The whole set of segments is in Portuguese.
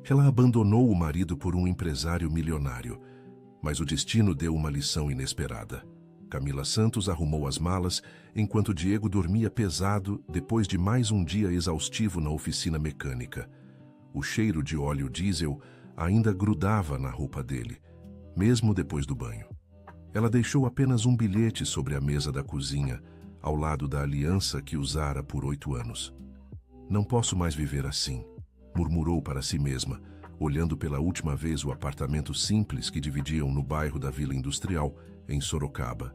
Ela abandonou o marido por um empresário milionário, mas o destino deu uma lição inesperada. Camila Santos arrumou as malas enquanto Diego dormia pesado depois de mais um dia exaustivo na oficina mecânica. O cheiro de óleo diesel ainda grudava na roupa dele, mesmo depois do banho. Ela deixou apenas um bilhete sobre a mesa da cozinha, ao lado da aliança que usara por 8 anos. "Não posso mais viver assim", murmurou para si mesma, olhando pela última vez o apartamento simples que dividiam no bairro da Vila Industrial, em Sorocaba.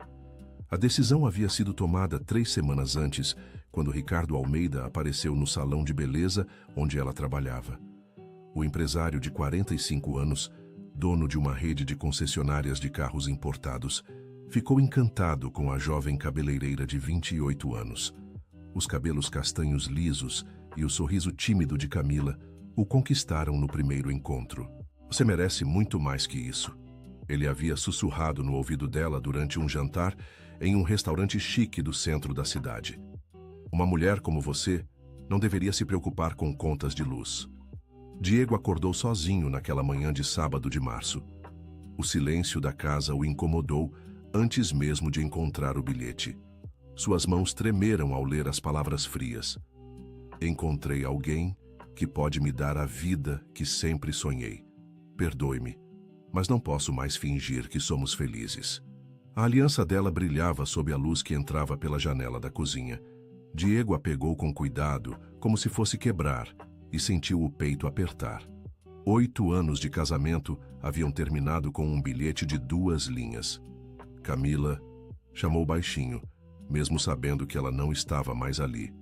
A decisão havia sido tomada 3 semanas antes, quando Ricardo Almeida apareceu no salão de beleza onde ela trabalhava. O empresário de 45 anos, dono de uma rede de concessionárias de carros importados, ficou encantado com a jovem cabeleireira de 28 anos. Os cabelos castanhos lisos e o sorriso tímido de Camila o conquistaram no primeiro encontro. "Você merece muito mais que isso", ele havia sussurrado no ouvido dela durante um jantar em um restaurante chique do centro da cidade. "Uma mulher como você não deveria se preocupar com contas de luz." Diego acordou sozinho naquela manhã de sábado de março. O silêncio da casa o incomodou antes mesmo de encontrar o bilhete. Suas mãos tremeram ao ler as palavras frias. "Encontrei alguém que pode me dar a vida que sempre sonhei. Perdoe-me, mas não posso mais fingir que somos felizes." A aliança dela brilhava sob a luz que entrava pela janela da cozinha. Diego a pegou com cuidado, como se fosse quebrar, e sentiu o peito apertar. 8 anos de casamento haviam terminado com um bilhete de 2 linhas. "Camila", chamou baixinho, mesmo sabendo que ela não estava mais ali.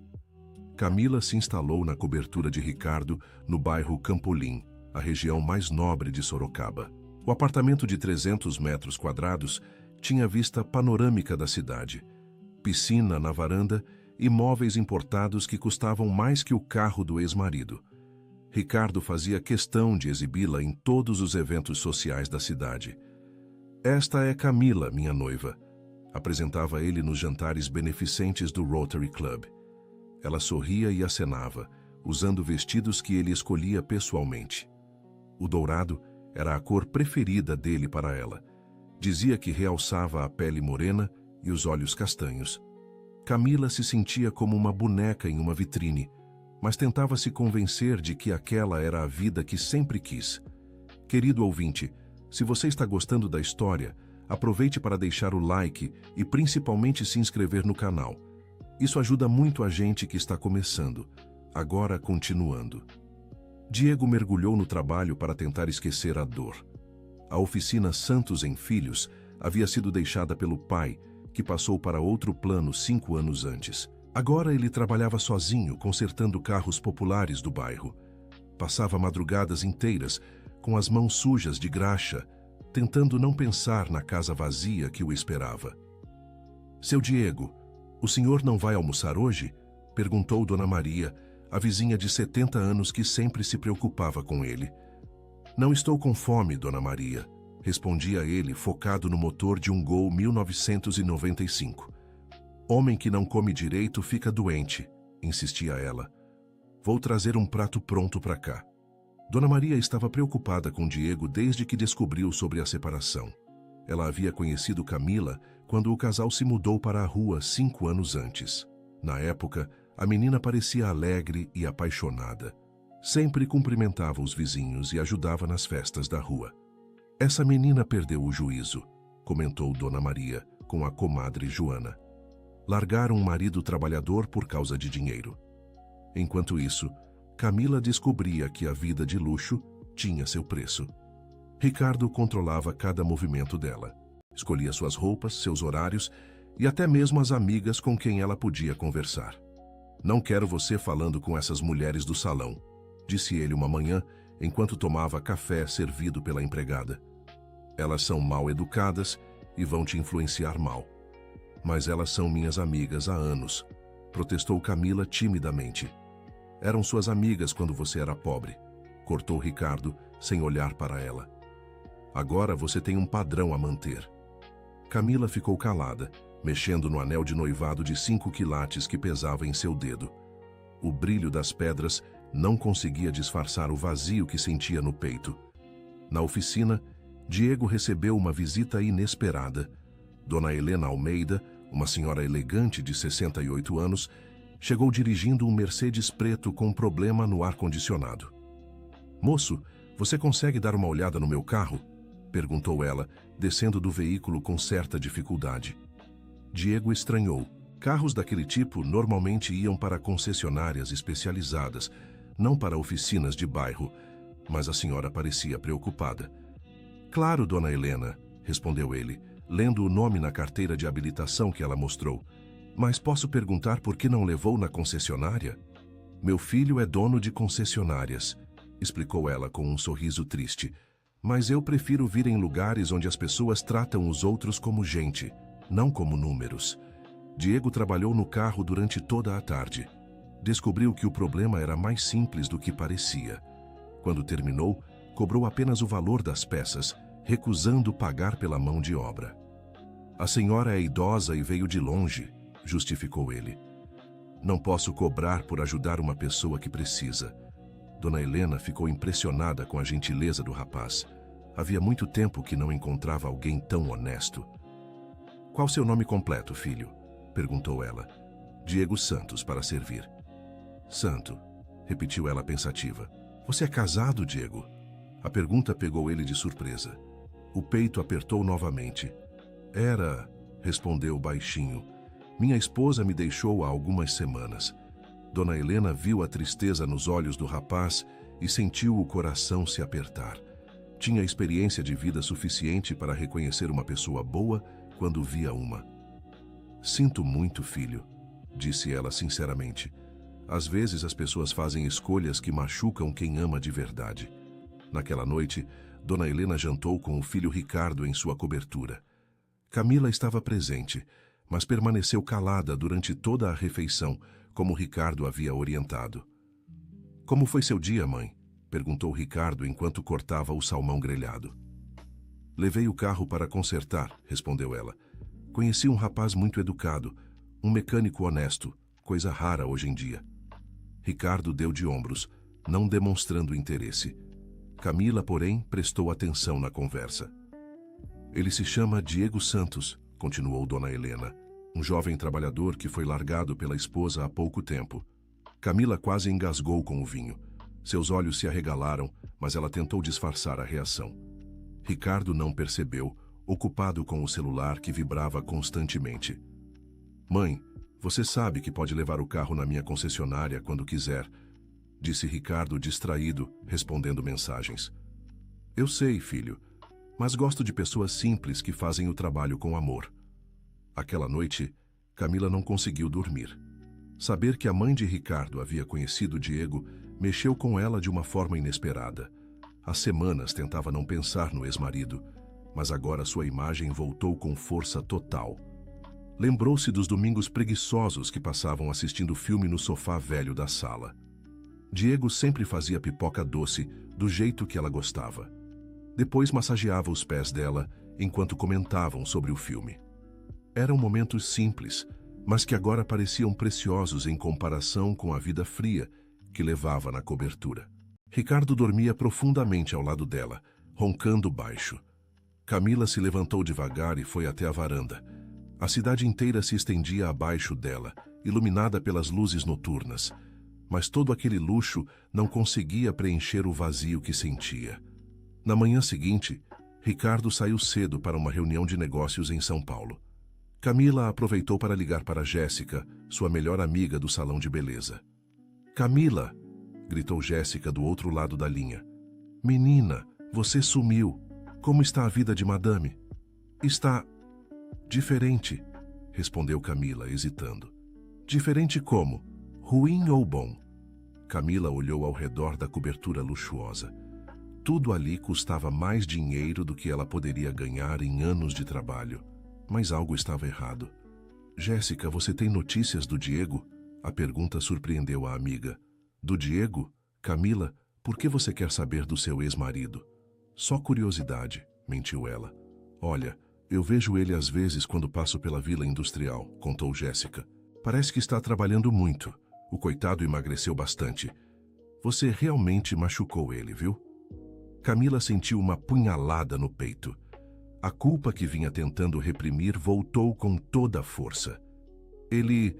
Camila se instalou na cobertura de Ricardo, no bairro Campolim, a região mais nobre de Sorocaba. O apartamento de 300 metros quadrados tinha vista panorâmica da cidade, piscina na varanda e móveis importados que custavam mais que o carro do ex-marido. Ricardo fazia questão de exibi-la em todos os eventos sociais da cidade. "Esta é Camila, minha noiva", apresentava ele nos jantares beneficentes do Rotary Club. Ela sorria e acenava, usando vestidos que ele escolhia pessoalmente. O dourado era a cor preferida dele para ela. Dizia que realçava a pele morena e os olhos castanhos. Camila se sentia como uma boneca em uma vitrine, mas tentava se convencer de que aquela era a vida que sempre quis. Querido ouvinte, se você está gostando da história, aproveite para deixar o like e principalmente se inscrever no canal. Isso ajuda muito a gente que está começando. Agora, continuando. Diego mergulhou no trabalho para tentar esquecer a dor. A oficina Santos em Filhos havia sido deixada pelo pai, que passou para outro plano 5 anos antes. Agora ele trabalhava sozinho, consertando carros populares do bairro. Passava madrugadas inteiras, com as mãos sujas de graxa, tentando não pensar na casa vazia que o esperava. "Seu Diego, o senhor não vai almoçar hoje?" perguntou Dona Maria, a vizinha de 70 anos que sempre se preocupava com ele. "Não estou com fome, Dona Maria", respondia ele, focado no motor de um Gol 1995. "Homem que não come direito fica doente", insistia ela. "Vou trazer um prato pronto para cá." Dona Maria estava preocupada com Diego desde que descobriu sobre a separação. Ela havia conhecido Camila quando o casal se mudou para a rua 5 anos antes. Na época, a menina parecia alegre e apaixonada. Sempre cumprimentava os vizinhos e ajudava nas festas da rua. "Essa menina perdeu o juízo", comentou Dona Maria com a comadre Joana. "Largaram um marido trabalhador por causa de dinheiro." Enquanto isso, Camila descobria que a vida de luxo tinha seu preço. Ricardo controlava cada movimento dela. Escolhia suas roupas, seus horários e até mesmo as amigas com quem ela podia conversar. "Não quero você falando com essas mulheres do salão", disse ele uma manhã, enquanto tomava café servido pela empregada. "Elas são mal educadas e vão te influenciar mal." "Mas elas são minhas amigas há anos", protestou Camila timidamente. "Eram suas amigas quando você era pobre", cortou Ricardo, sem olhar para ela. "Agora você tem um padrão a manter." Camila ficou calada, mexendo no anel de noivado de 5 quilates que pesava em seu dedo. O brilho das pedras não conseguia disfarçar o vazio que sentia no peito. Na oficina, Diego recebeu uma visita inesperada. Dona Helena Almeida, uma senhora elegante de 68 anos, chegou dirigindo um Mercedes preto com um problema no ar-condicionado. "Moço, você consegue dar uma olhada no meu carro?" perguntou ela, descendo do veículo com certa dificuldade. Diego estranhou. Carros daquele tipo normalmente iam para concessionárias especializadas, não para oficinas de bairro, mas a senhora parecia preocupada. "Claro, dona Helena", respondeu ele, lendo o nome na carteira de habilitação que ela mostrou. "Mas posso perguntar por que não levou na concessionária?" "Meu filho é dono de concessionárias", explicou ela com um sorriso triste. "Mas eu prefiro vir em lugares onde as pessoas tratam os outros como gente, não como números." Diego trabalhou no carro durante toda a tarde. Descobriu que o problema era mais simples do que parecia. Quando terminou, cobrou apenas o valor das peças, recusando pagar pela mão de obra. "A senhora é idosa e veio de longe", justificou ele. "Não posso cobrar por ajudar uma pessoa que precisa." Dona Helena ficou impressionada com a gentileza do rapaz. Havia muito tempo que não encontrava alguém tão honesto. "Qual seu nome completo, filho?" perguntou ela. "Diego Santos, para servir." "Santo", repetiu ela pensativa. "Você é casado, Diego?" A pergunta pegou ele de surpresa. O peito apertou novamente. "Era", respondeu baixinho. "Minha esposa me deixou há algumas semanas." Dona Helena viu a tristeza nos olhos do rapaz e sentiu o coração se apertar. Tinha experiência de vida suficiente para reconhecer uma pessoa boa quando via uma. "Sinto muito, filho", disse ela sinceramente. "Às vezes as pessoas fazem escolhas que machucam quem ama de verdade." Naquela noite, Dona Helena jantou com o filho Ricardo em sua cobertura. Camila estava presente, mas permaneceu calada durante toda a refeição, como Ricardo havia orientado. "Como foi seu dia, mãe?" perguntou Ricardo enquanto cortava o salmão grelhado. "Levei o carro para consertar", respondeu ela. "Conheci um rapaz muito educado, um mecânico honesto, coisa rara hoje em dia." Ricardo deu de ombros, não demonstrando interesse. Camila, porém, prestou atenção na conversa. "Ele se chama Diego Santos", continuou Dona Helena, "um jovem trabalhador que foi largado pela esposa há pouco tempo." Camila quase engasgou com o vinho. Seus olhos se arregalaram, mas ela tentou disfarçar a reação. Ricardo não percebeu, ocupado com o celular que vibrava constantemente. "Mãe, você sabe que pode levar o carro na minha concessionária quando quiser", disse Ricardo distraído, respondendo mensagens. "Eu sei, filho, mas gosto de pessoas simples que fazem o trabalho com amor." Aquela noite, Camila não conseguiu dormir. Saber que a mãe de Ricardo havia conhecido Diego mexeu com ela de uma forma inesperada. Há semanas tentava não pensar no ex-marido, mas agora sua imagem voltou com força total. Lembrou-se dos domingos preguiçosos que passavam assistindo filme no sofá velho da sala. Diego sempre fazia pipoca doce, do jeito que ela gostava. Depois massageava os pés dela, enquanto comentavam sobre o filme. Eram momentos simples, mas que agora pareciam preciosos em comparação com a vida fria que levava na cobertura. Ricardo dormia profundamente ao lado dela, roncando baixo. Camila se levantou devagar e foi até a varanda. A cidade inteira se estendia abaixo dela, iluminada pelas luzes noturnas. Mas todo aquele luxo não conseguia preencher o vazio que sentia. Na manhã seguinte, Ricardo saiu cedo para uma reunião de negócios em São Paulo. Camila aproveitou para ligar para Jéssica, sua melhor amiga do salão de beleza. "Camila!" gritou Jéssica do outro lado da linha. "Menina, você sumiu. Como está a vida de madame?" "Está diferente", respondeu Camila, hesitando. "Diferente como? Ruim ou bom?" Camila olhou ao redor da cobertura luxuosa. Tudo ali custava mais dinheiro do que ela poderia ganhar em anos de trabalho. Mas algo estava errado. "Jéssica, você tem notícias do Diego?" A pergunta surpreendeu a amiga. "Do Diego? Camila, por que você quer saber do seu ex-marido?" "Só curiosidade", mentiu ela. "Olha, eu vejo ele às vezes quando passo pela vila industrial", contou Jéssica. "Parece que está trabalhando muito. O coitado emagreceu bastante." Você realmente machucou ele, viu? Camila sentiu uma punhalada no peito. A culpa que vinha tentando reprimir voltou com toda a força. Ele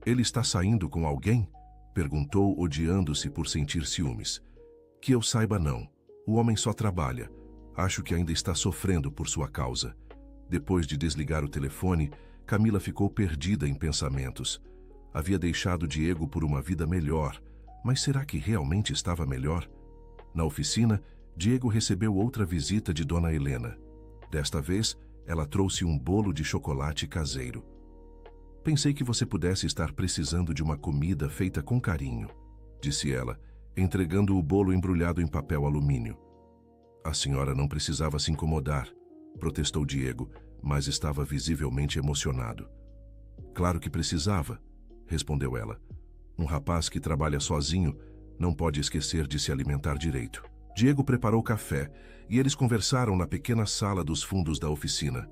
está saindo com alguém? Perguntou, odiando-se por sentir ciúmes. Que eu saiba, não. O homem só trabalha. Acho que ainda está sofrendo por sua causa. Depois de desligar o telefone, Camila ficou perdida em pensamentos. Havia deixado Diego por uma vida melhor, mas será que realmente estava melhor? Na oficina, Diego recebeu outra visita de Dona Helena. Desta vez, ela trouxe um bolo de chocolate caseiro. Pensei que você pudesse estar precisando de uma comida feita com carinho, disse ela, entregando o bolo embrulhado em papel alumínio. A senhora não precisava se incomodar, protestou Diego, mas estava visivelmente emocionado. Claro que precisava, respondeu ela. Um rapaz que trabalha sozinho não pode esquecer de se alimentar direito. Diego preparou café e eles conversaram na pequena sala dos fundos da oficina.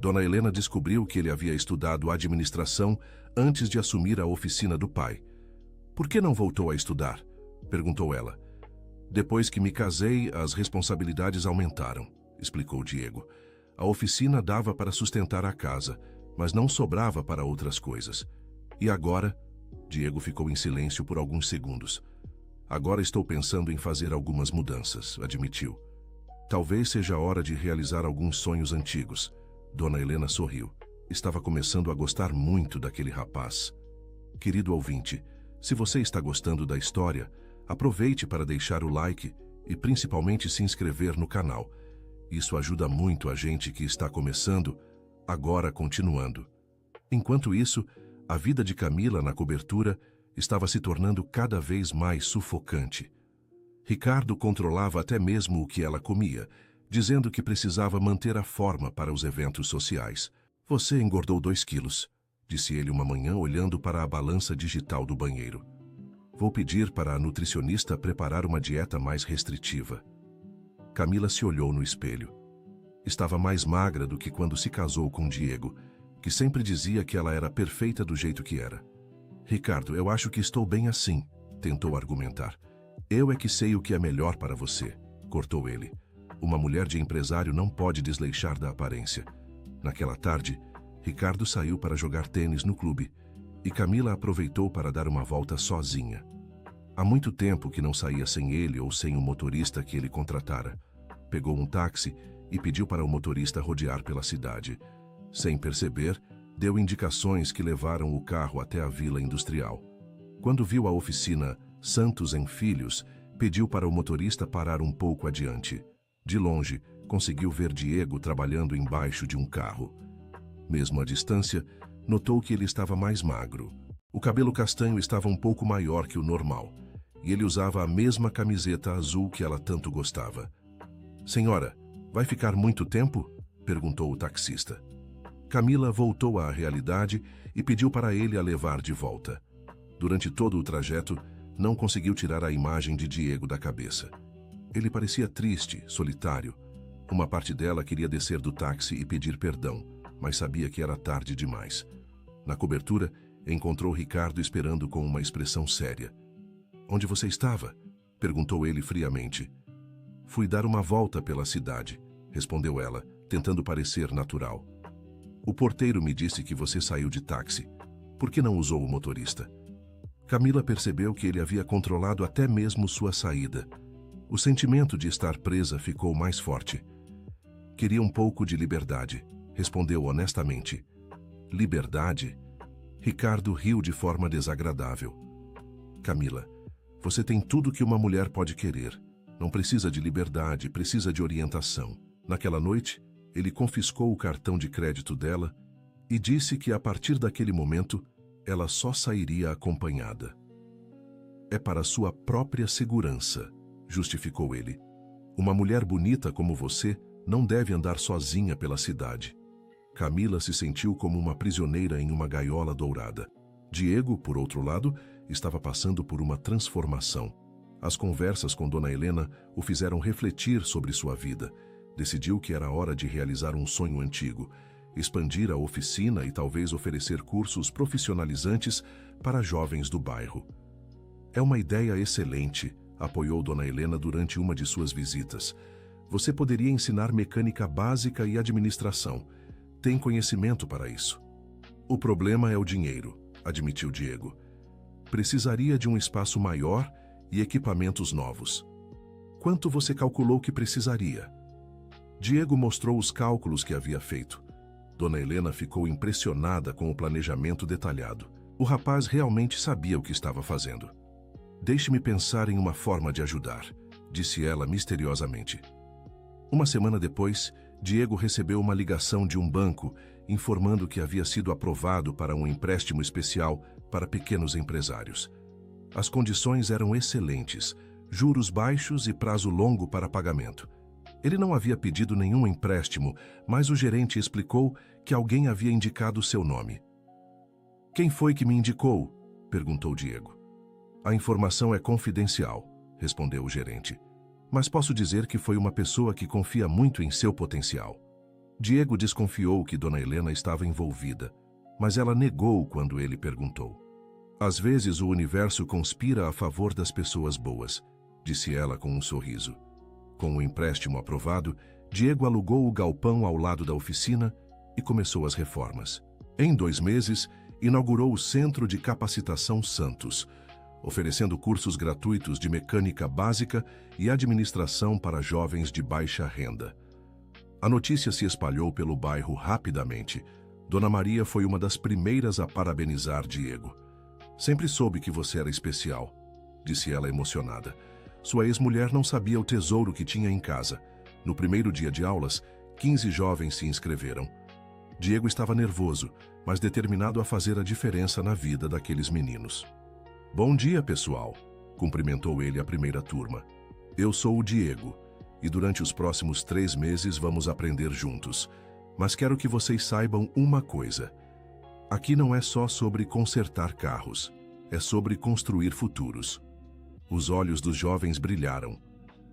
Dona Helena descobriu que ele havia estudado administração antes de assumir a oficina do pai. Por que não voltou a estudar? Perguntou ela. Depois que me casei, as responsabilidades aumentaram, explicou Diego. A oficina dava para sustentar a casa, mas não sobrava para outras coisas. E agora? Diego ficou em silêncio por alguns segundos. Agora estou pensando em fazer algumas mudanças, admitiu. Talvez seja a hora de realizar alguns sonhos antigos. Dona Helena sorriu. Estava começando a gostar muito daquele rapaz. Querido ouvinte, se você está gostando da história, aproveite para deixar o like e principalmente se inscrever no canal. Isso ajuda muito a gente que está começando, agora continuando. Enquanto isso, a vida de Camila na cobertura estava se tornando cada vez mais sufocante. Ricardo controlava até mesmo o que ela comia, dizendo que precisava manter a forma para os eventos sociais. Você engordou 2 quilos, disse ele uma manhã olhando para a balança digital do banheiro. Vou pedir para a nutricionista preparar uma dieta mais restritiva. Camila se olhou no espelho. Estava mais magra do que quando se casou com Diego, que sempre dizia que ela era perfeita do jeito que era. Ricardo, eu acho que estou bem assim, tentou argumentar. Eu é que sei o que é melhor para você, cortou ele. Uma mulher de empresário não pode desleixar da aparência. Naquela tarde, Ricardo saiu para jogar tênis no clube e Camila aproveitou para dar uma volta sozinha. Há muito tempo que não saía sem ele ou sem o motorista que ele contratara. Pegou um táxi e pediu para o motorista rodear pela cidade. Sem perceber, deu indicações que levaram o carro até a vila industrial. Quando viu a oficina Santos em Filhos, pediu para o motorista parar um pouco adiante. De longe, conseguiu ver Diego trabalhando embaixo de um carro. Mesmo à distância, notou que ele estava mais magro. O cabelo castanho estava um pouco maior que o normal, e ele usava a mesma camiseta azul que ela tanto gostava. Senhora, vai ficar muito tempo? Perguntou o taxista. Camila voltou à realidade e pediu para ele a levar de volta. Durante todo o trajeto, não conseguiu tirar a imagem de Diego da cabeça. Ele parecia triste, solitário. Uma parte dela queria descer do táxi e pedir perdão, mas sabia que era tarde demais. Na cobertura, encontrou Ricardo esperando com uma expressão séria. Onde você estava? Perguntou ele friamente. Fui dar uma volta pela cidade, respondeu ela, tentando parecer natural. O porteiro me disse que você saiu de táxi. Por que não usou o motorista? Camila percebeu que ele havia controlado até mesmo sua saída. O sentimento de estar presa ficou mais forte. Queria um pouco de liberdade, respondeu honestamente. Liberdade? Ricardo riu de forma desagradável. Camila, você tem tudo que uma mulher pode querer. Não precisa de liberdade, precisa de orientação. Naquela noite, ele confiscou o cartão de crédito dela e disse que a partir daquele momento, ela só sairia acompanhada. É para sua própria segurança, justificou ele. Uma mulher bonita como você não deve andar sozinha pela cidade. Camila se sentiu como uma prisioneira em uma gaiola dourada. Diego, por outro lado, estava passando por uma transformação. As conversas com Dona Helena o fizeram refletir sobre sua vida. Decidiu que era hora de realizar um sonho antigo, expandir a oficina e talvez oferecer cursos profissionalizantes para jovens do bairro. É uma ideia excelente, apoiou Dona Helena durante uma de suas visitas. Você poderia ensinar mecânica básica e administração. Tem conhecimento para isso. O problema é o dinheiro, admitiu Diego. Precisaria de um espaço maior e equipamentos novos. Quanto você calculou que precisaria? Diego mostrou os cálculos que havia feito. Dona Helena ficou impressionada com o planejamento detalhado. O rapaz realmente sabia o que estava fazendo. Deixe-me pensar em uma forma de ajudar, disse ela misteriosamente. Uma semana depois, Diego recebeu uma ligação de um banco informando que havia sido aprovado para um empréstimo especial para pequenos empresários. As condições eram excelentes, juros baixos e prazo longo para pagamento. Ele não havia pedido nenhum empréstimo, mas o gerente explicou que alguém havia indicado seu nome. Quem foi que me indicou? Perguntou Diego. A informação é confidencial, respondeu o gerente. Mas posso dizer que foi uma pessoa que confia muito em seu potencial. Diego desconfiou que Dona Helena estava envolvida, mas ela negou quando ele perguntou. Às vezes o universo conspira a favor das pessoas boas, disse ela com um sorriso. Com o empréstimo aprovado, Diego alugou o galpão ao lado da oficina e começou as reformas. Em 2 meses, inaugurou o Centro de Capacitação Santos, oferecendo cursos gratuitos de mecânica básica e administração para jovens de baixa renda. A notícia se espalhou pelo bairro rapidamente. Dona Maria foi uma das primeiras a parabenizar Diego. Sempre soube que você era especial, disse ela emocionada. Sua ex-mulher não sabia o tesouro que tinha em casa. No primeiro dia de aulas, 15 jovens se inscreveram. Diego estava nervoso, mas determinado a fazer a diferença na vida daqueles meninos. Bom dia, pessoal, cumprimentou ele a primeira turma. Eu sou o Diego, e durante os próximos 3 meses vamos aprender juntos. Mas quero que vocês saibam uma coisa. Aqui não é só sobre consertar carros, é sobre construir futuros. Os olhos dos jovens brilharam.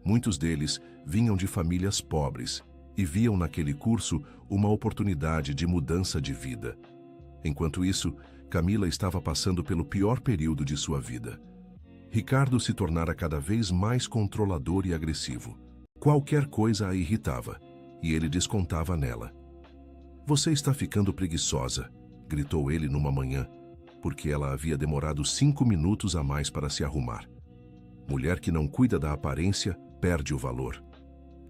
Muitos deles vinham de famílias pobres e viam naquele curso uma oportunidade de mudança de vida. Enquanto isso, Camila estava passando pelo pior período de sua vida. Ricardo se tornara cada vez mais controlador e agressivo. Qualquer coisa a irritava, e ele descontava nela. Você está ficando preguiçosa, gritou ele numa manhã, porque ela havia demorado 5 minutos a mais para se arrumar. Mulher que não cuida da aparência perde o valor.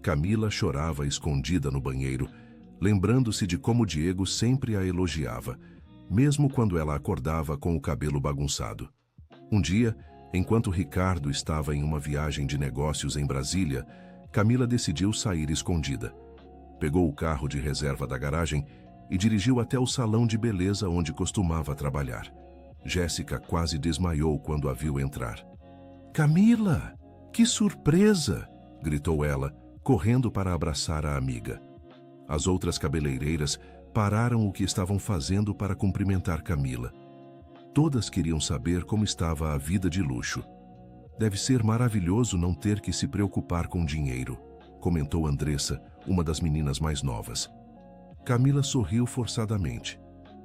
Camila chorava escondida no banheiro, lembrando-se de como Diego sempre a elogiava, mesmo quando ela acordava com o cabelo bagunçado. Um dia, enquanto Ricardo estava em uma viagem de negócios em Brasília, Camila decidiu sair escondida. Pegou o carro de reserva da garagem e dirigiu até o salão de beleza onde costumava trabalhar. Jéssica quase desmaiou quando a viu entrar. Camila, que surpresa! Gritou ela, correndo para abraçar a amiga. As outras cabeleireiras pararam o que estavam fazendo para cumprimentar Camila. Todas queriam saber como estava a vida de luxo. Deve ser maravilhoso não ter que se preocupar com dinheiro, comentou Andressa, uma das meninas mais novas. Camila sorriu forçadamente,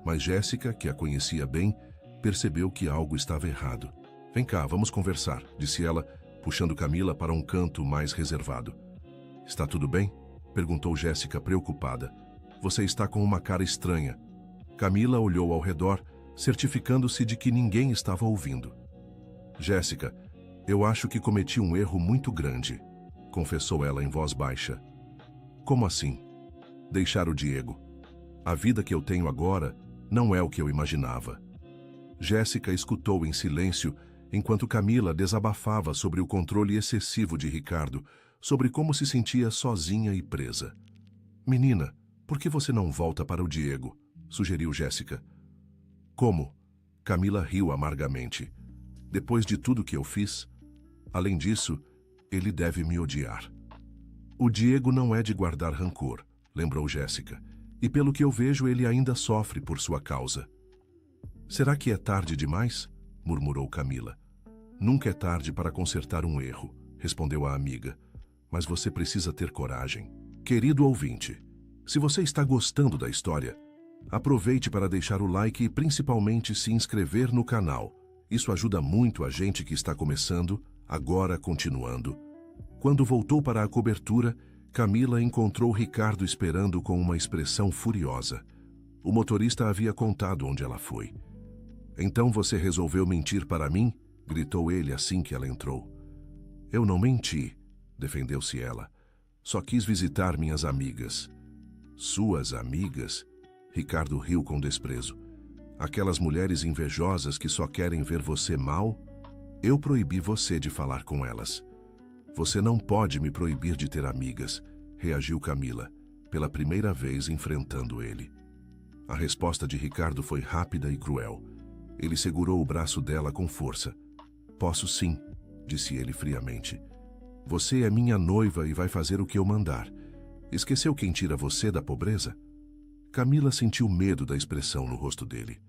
mas Jéssica, que a conhecia bem, percebeu que algo estava errado. Vem cá, vamos conversar, disse ela, puxando Camila para um canto mais reservado. Está tudo bem? Perguntou Jéssica preocupada. Você está com uma cara estranha. Camila olhou ao redor, certificando-se de que ninguém estava ouvindo. Jéssica, eu acho que cometi um erro muito grande, confessou ela em voz baixa. Como assim? Deixar o Diego. A vida que eu tenho agora não é o que eu imaginava. Jéssica escutou em silêncio enquanto Camila desabafava sobre o controle excessivo de Ricardo, sobre como se sentia sozinha e presa. Menina, por que você não volta para o Diego? Sugeriu Jéssica. Como? Camila riu amargamente. Depois de tudo que eu fiz? Além disso, ele deve me odiar. O Diego não é de guardar rancor, lembrou Jéssica, e pelo que eu vejo ele ainda sofre por sua causa. Será que é tarde demais? Murmurou Camila. Nunca é tarde para consertar um erro, respondeu a amiga. Mas você precisa ter coragem. Querido ouvinte, se você está gostando da história, aproveite para deixar o like e principalmente se inscrever no canal. Isso ajuda muito a gente que está começando, agora continuando. Quando voltou para a cobertura, Camila encontrou Ricardo esperando com uma expressão furiosa. O motorista havia contado onde ela foi. Então você resolveu mentir para mim? Gritou ele assim que ela entrou. Eu não menti, defendeu-se ela. Só quis visitar minhas amigas. Suas amigas? Ricardo riu com desprezo. Aquelas mulheres invejosas que só querem ver você mal? Eu proibi você de falar com elas. Você não pode me proibir de ter amigas, reagiu Camila, pela primeira vez enfrentando ele. A resposta de Ricardo foi rápida e cruel. Ele segurou o braço dela com força. Posso sim, disse ele friamente. Você é minha noiva e vai fazer o que eu mandar. Esqueceu quem tira você da pobreza? Camila sentiu medo da expressão no rosto dele.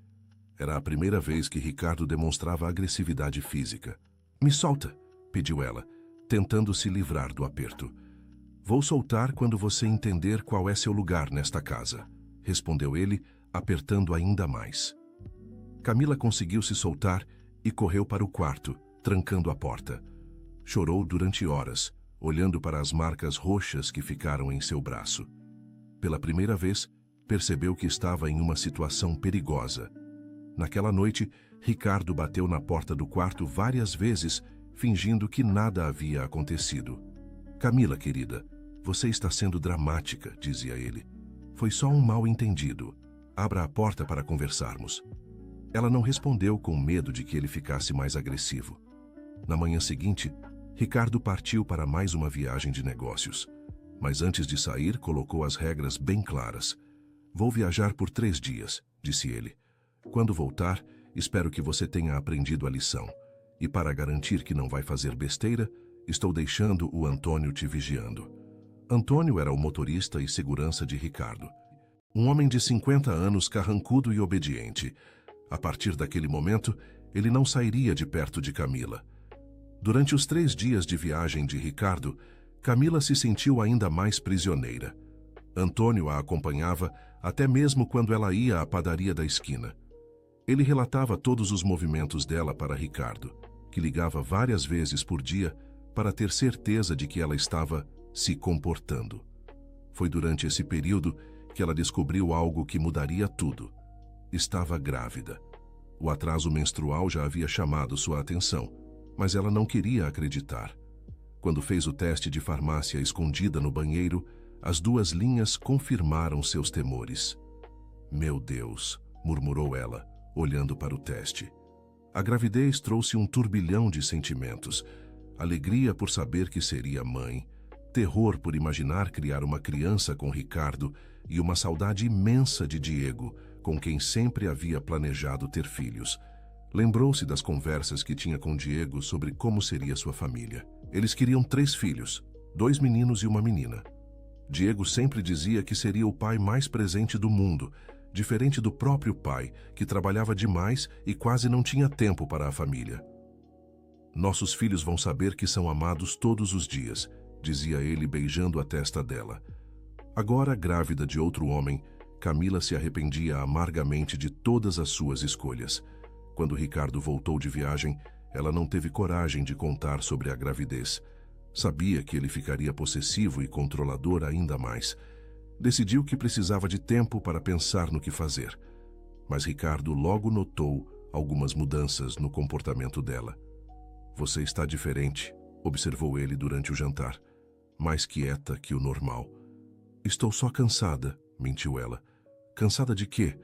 Era a primeira vez que Ricardo demonstrava agressividade física. Me solta, pediu ela, tentando se livrar do aperto. Vou soltar quando você entender qual é seu lugar nesta casa, respondeu ele, apertando ainda mais. Camila conseguiu se soltar e correu para o quarto, trancando a porta. Chorou durante horas, olhando para as marcas roxas que ficaram em seu braço. Pela primeira vez, percebeu que estava em uma situação perigosa. Naquela noite, Ricardo bateu na porta do quarto várias vezes, fingindo que nada havia acontecido. Camila, querida, você está sendo dramática, dizia ele. Foi só um mal-entendido. Abra a porta para conversarmos. Ela não respondeu com medo de que ele ficasse mais agressivo. Na manhã seguinte, Ricardo partiu para mais uma viagem de negócios. Mas antes de sair, colocou as regras bem claras. Vou viajar por 3 dias, disse ele. Quando voltar, espero que você tenha aprendido a lição. E para garantir que não vai fazer besteira, estou deixando o Antônio te vigiando. Antônio era o motorista e segurança de Ricardo. Um homem de 50 anos, carrancudo e obediente. A partir daquele momento, ele não sairia de perto de Camila. Durante os 3 dias de viagem de Ricardo, Camila se sentiu ainda mais prisioneira. Antônio a acompanhava até mesmo quando ela ia à padaria da esquina. Ele relatava todos os movimentos dela para Ricardo, que ligava várias vezes por dia para ter certeza de que ela estava se comportando. Foi durante esse período que ela descobriu algo que mudaria tudo. Estava grávida. O atraso menstrual já havia chamado sua atenção, mas ela não queria acreditar. Quando fez o teste de farmácia escondida no banheiro, as 2 linhas confirmaram seus temores. Meu Deus, murmurou ela, olhando para o teste. A gravidez trouxe um turbilhão de sentimentos. Alegria por saber que seria mãe, terror por imaginar criar uma criança com Ricardo e uma saudade imensa de Diego, com quem sempre havia planejado ter filhos. Lembrou-se das conversas que tinha com Diego sobre como seria sua família. Eles queriam 3 filhos, 2 meninos e uma menina. Diego sempre dizia que seria o pai mais presente do mundo, diferente do próprio pai, que trabalhava demais e quase não tinha tempo para a família. Nossos filhos vão saber que são amados todos os dias, dizia ele beijando a testa dela. Agora, grávida de outro homem, Camila se arrependia amargamente de todas as suas escolhas. Quando Ricardo voltou de viagem, ela não teve coragem de contar sobre a gravidez. Sabia que ele ficaria possessivo e controlador ainda mais. Decidiu que precisava de tempo para pensar no que fazer. Mas Ricardo logo notou algumas mudanças no comportamento dela. Você está diferente, observou ele durante o jantar. Mais quieta que o normal. Estou só cansada, mentiu ela. Cansada de quê?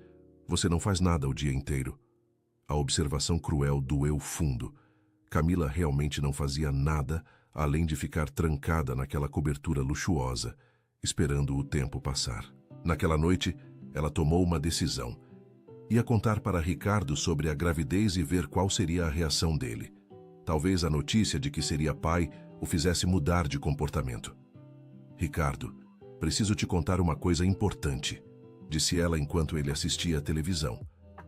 Você não faz nada o dia inteiro. A observação cruel doeu fundo. Camila realmente não fazia nada além de ficar trancada naquela cobertura luxuosa, esperando o tempo passar. Naquela noite, ela tomou uma decisão. Ia contar para Ricardo sobre a gravidez e ver qual seria a reação dele. Talvez a notícia de que seria pai o fizesse mudar de comportamento. Ricardo, preciso te contar uma coisa importante, disse ela enquanto ele assistia à televisão.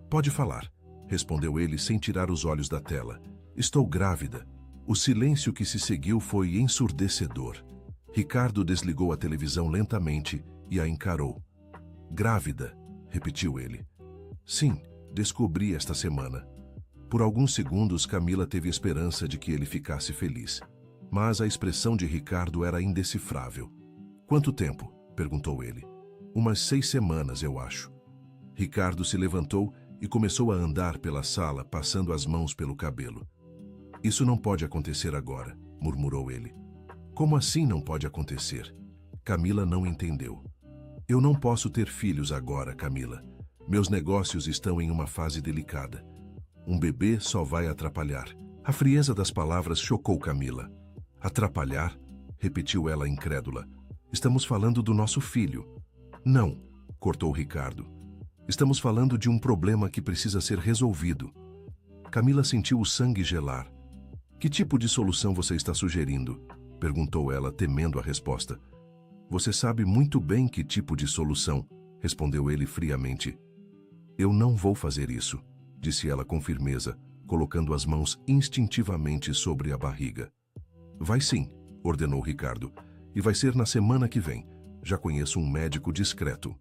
Pode falar, respondeu ele sem tirar os olhos da tela. Estou grávida. O silêncio que se seguiu foi ensurdecedor. Ricardo desligou a televisão lentamente e a encarou. Grávida, repetiu ele. Sim, descobri esta semana. Por alguns segundos, Camila teve esperança de que ele ficasse feliz. Mas a expressão de Ricardo era indecifrável. Quanto tempo? Perguntou ele. Umas 6 semanas, eu acho. Ricardo se levantou e começou a andar pela sala, passando as mãos pelo cabelo. Isso não pode acontecer agora, murmurou ele. Como assim não pode acontecer? Camila não entendeu. Eu não posso ter filhos agora, Camila. Meus negócios estão em uma fase delicada. Um bebê só vai atrapalhar. A frieza das palavras chocou Camila. Atrapalhar? Repetiu ela incrédula. Estamos falando do nosso filho. Não, cortou Ricardo. Estamos falando de um problema que precisa ser resolvido. Camila sentiu o sangue gelar. Que tipo de solução você está sugerindo? Perguntou ela, temendo a resposta. Você sabe muito bem que tipo de solução, respondeu ele friamente. Eu não vou fazer isso, disse ela com firmeza, colocando as mãos instintivamente sobre a barriga. Vai sim, ordenou Ricardo, e vai ser na semana que vem. Já conheço um médico discreto.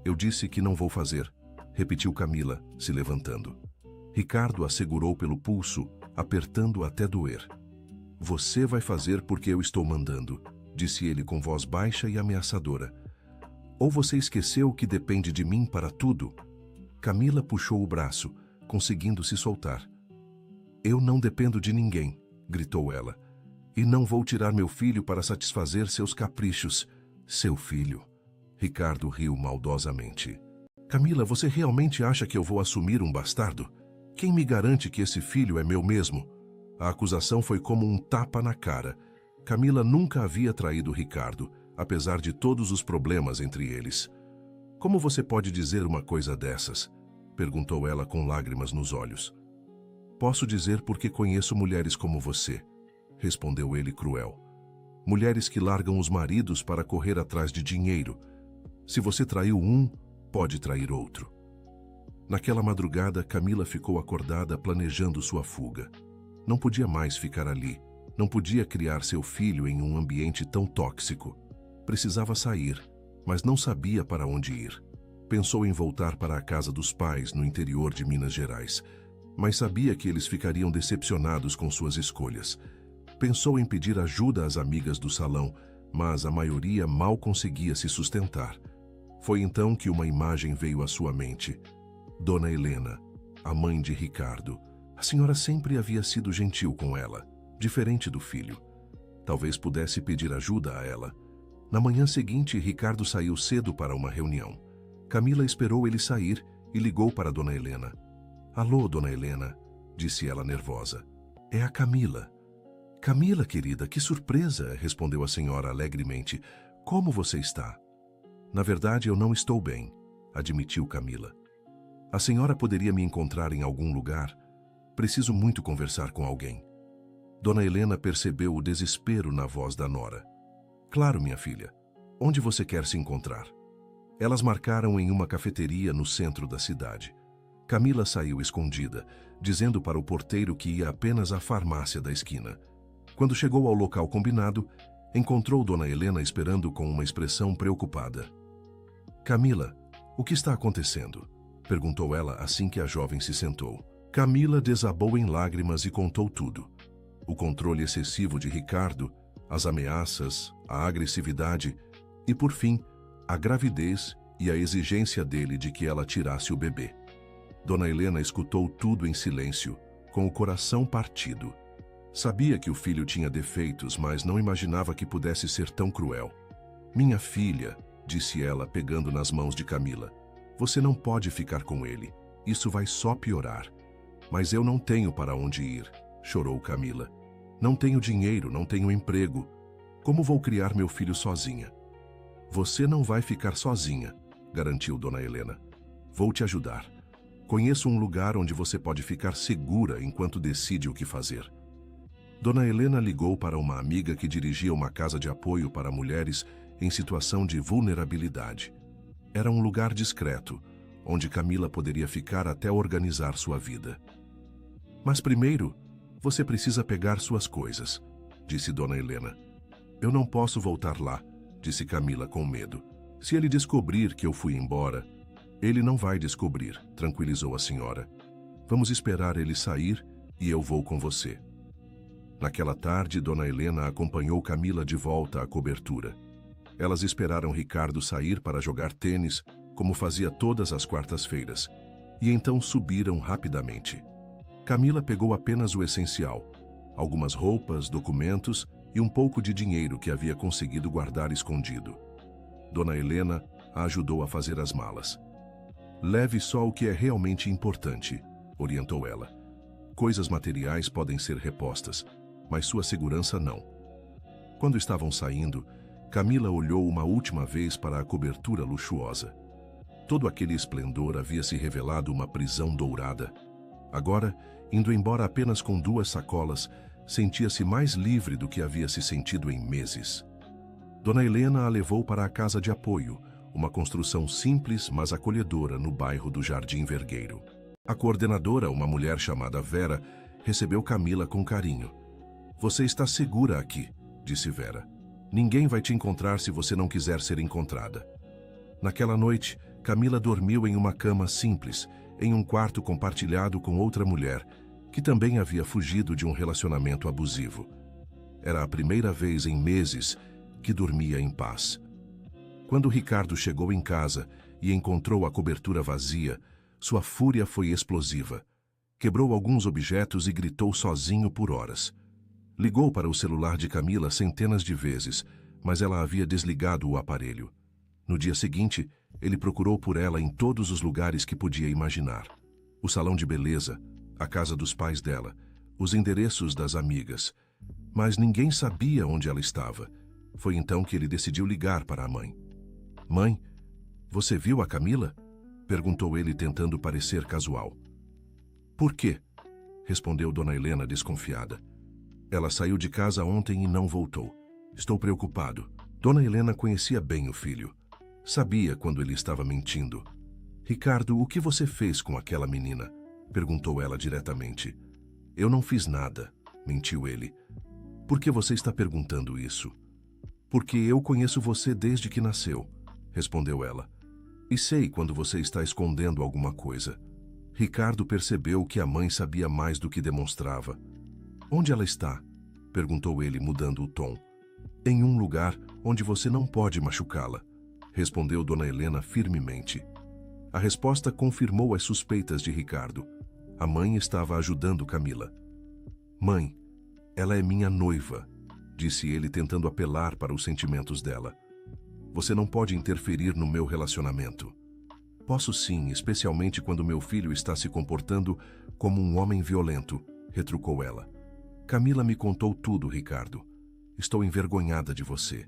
Eu disse que não vou fazer, repetiu Camila, se levantando. Ricardo a segurou pelo pulso, apertando até doer. Você vai fazer porque eu estou mandando, disse ele com voz baixa e ameaçadora. Ou você esqueceu que depende de mim para tudo? Camila puxou o braço, conseguindo se soltar. Eu não dependo de ninguém, gritou ela. E não vou tirar meu filho para satisfazer seus caprichos. Seu filho? Ricardo riu maldosamente. Camila, você realmente acha que eu vou assumir um bastardo? Quem me garante que esse filho é meu mesmo? A acusação foi como um tapa na cara. Camila nunca havia traído Ricardo, apesar de todos os problemas entre eles. Como você pode dizer uma coisa dessas? Perguntou ela com lágrimas nos olhos. Posso dizer porque conheço mulheres como você, respondeu ele cruel. Mulheres que largam os maridos para correr atrás de dinheiro. Se você traiu um, pode trair outro. Naquela madrugada, Camila ficou acordada planejando sua fuga. Não podia mais ficar ali. Não podia criar seu filho em um ambiente tão tóxico. Precisava sair, mas não sabia para onde ir. Pensou em voltar para a casa dos pais no interior de Minas Gerais, mas sabia que eles ficariam decepcionados com suas escolhas. Pensou em pedir ajuda às amigas do salão, mas a maioria mal conseguia se sustentar. Foi então que uma imagem veio à sua mente. Dona Helena, a mãe de Ricardo. A senhora sempre havia sido gentil com ela, diferente do filho. Talvez pudesse pedir ajuda a ela. Na manhã seguinte, Ricardo saiu cedo para uma reunião. Camila esperou ele sair e ligou para Dona Helena. Alô, Dona Helena, disse ela nervosa. É a Camila. Camila, querida, que surpresa, respondeu a senhora alegremente. Como você está? Na verdade, eu não estou bem, admitiu Camila. A senhora poderia me encontrar em algum lugar? Preciso muito conversar com alguém. Dona Helena percebeu o desespero na voz da nora. Claro, minha filha. Onde você quer se encontrar? Elas marcaram em uma cafeteria no centro da cidade. Camila saiu escondida, dizendo para o porteiro que ia apenas à farmácia da esquina. Quando chegou ao local combinado, encontrou Dona Helena esperando com uma expressão preocupada. Camila, o que está acontecendo? Perguntou ela assim que a jovem se sentou. Camila desabou em lágrimas e contou tudo. O controle excessivo de Ricardo, as ameaças, a agressividade e, por fim, a gravidez e a exigência dele de que ela tirasse o bebê. Dona Helena escutou tudo em silêncio, com o coração partido. Sabia que o filho tinha defeitos, mas não imaginava que pudesse ser tão cruel. Minha filha, disse ela, pegando nas mãos de Camila, você não pode ficar com ele. Isso vai só piorar. Mas eu não tenho para onde ir, chorou Camila. Não tenho dinheiro, não tenho emprego. Como vou criar meu filho sozinha? Você não vai ficar sozinha, garantiu Dona Helena. Vou te ajudar. Conheço um lugar onde você pode ficar segura enquanto decide o que fazer. Dona Helena ligou para uma amiga que dirigia uma casa de apoio para mulheres em situação de vulnerabilidade. Era um lugar discreto, onde Camila poderia ficar até organizar sua vida. Mas primeiro, você precisa pegar suas coisas, disse Dona Helena. Eu não posso voltar lá, disse Camila com medo. Se ele descobrir que eu fui embora, ele não vai descobrir, tranquilizou a senhora. Vamos esperar ele sair e eu vou com você. Naquela tarde, Dona Helena acompanhou Camila de volta à cobertura. Elas esperaram Ricardo sair para jogar tênis, como fazia todas as quartas-feiras, e então subiram rapidamente. Camila pegou apenas o essencial: algumas roupas, documentos e um pouco de dinheiro que havia conseguido guardar escondido. Dona Helena a ajudou a fazer as malas. Leve só o que é realmente importante, orientou ela. Coisas materiais podem ser repostas, mas sua segurança não. Quando estavam saindo, Camila olhou uma última vez para a cobertura luxuosa. Todo aquele esplendor havia se revelado uma prisão dourada. Agora, indo embora apenas com 2 sacolas, sentia-se mais livre do que havia se sentido em meses. Dona Helena a levou para a casa de apoio, uma construção simples, mas acolhedora no bairro do Jardim Vergueiro. A coordenadora, uma mulher chamada Vera, recebeu Camila com carinho. "Você está segura aqui", disse Vera. "Ninguém vai te encontrar se você não quiser ser encontrada." Naquela noite, Camila dormiu em uma cama simples, em um quarto compartilhado com outra mulher, que também havia fugido de um relacionamento abusivo. Era a primeira vez em meses que dormia em paz. Quando Ricardo chegou em casa e encontrou a cobertura vazia, sua fúria foi explosiva. Quebrou alguns objetos e gritou sozinho por horas. Ligou para o celular de Camila centenas de vezes, mas ela havia desligado o aparelho. No dia seguinte, ele procurou por ela em todos os lugares que podia imaginar. O salão de beleza, a casa dos pais dela, os endereços das amigas. Mas ninguém sabia onde ela estava. Foi então que ele decidiu ligar para a mãe. "Mãe, você viu a Camila?" perguntou ele, tentando parecer casual. "Por quê?" respondeu Dona Helena, desconfiada. "Ela saiu de casa ontem e não voltou. Estou preocupado." Dona Helena conhecia bem o filho. Sabia quando ele estava mentindo. "Ricardo, o que você fez com aquela menina?" perguntou ela diretamente. "Eu não fiz nada", mentiu ele. "Por que você está perguntando isso?" "Porque eu conheço você desde que nasceu", respondeu ela. "E sei quando você está escondendo alguma coisa." Ricardo percebeu que a mãe sabia mais do que demonstrava. "Onde ela está?" perguntou ele, mudando o tom. "Em um lugar onde você não pode machucá-la", respondeu Dona Helena firmemente. A resposta confirmou as suspeitas de Ricardo. A mãe estava ajudando Camila. "Mãe, ela é minha noiva", disse ele, tentando apelar para os sentimentos dela. "Você não pode interferir no meu relacionamento." "Posso sim, especialmente quando meu filho está se comportando como um homem violento", retrucou ela. "Camila me contou tudo, Ricardo. Estou envergonhada de você."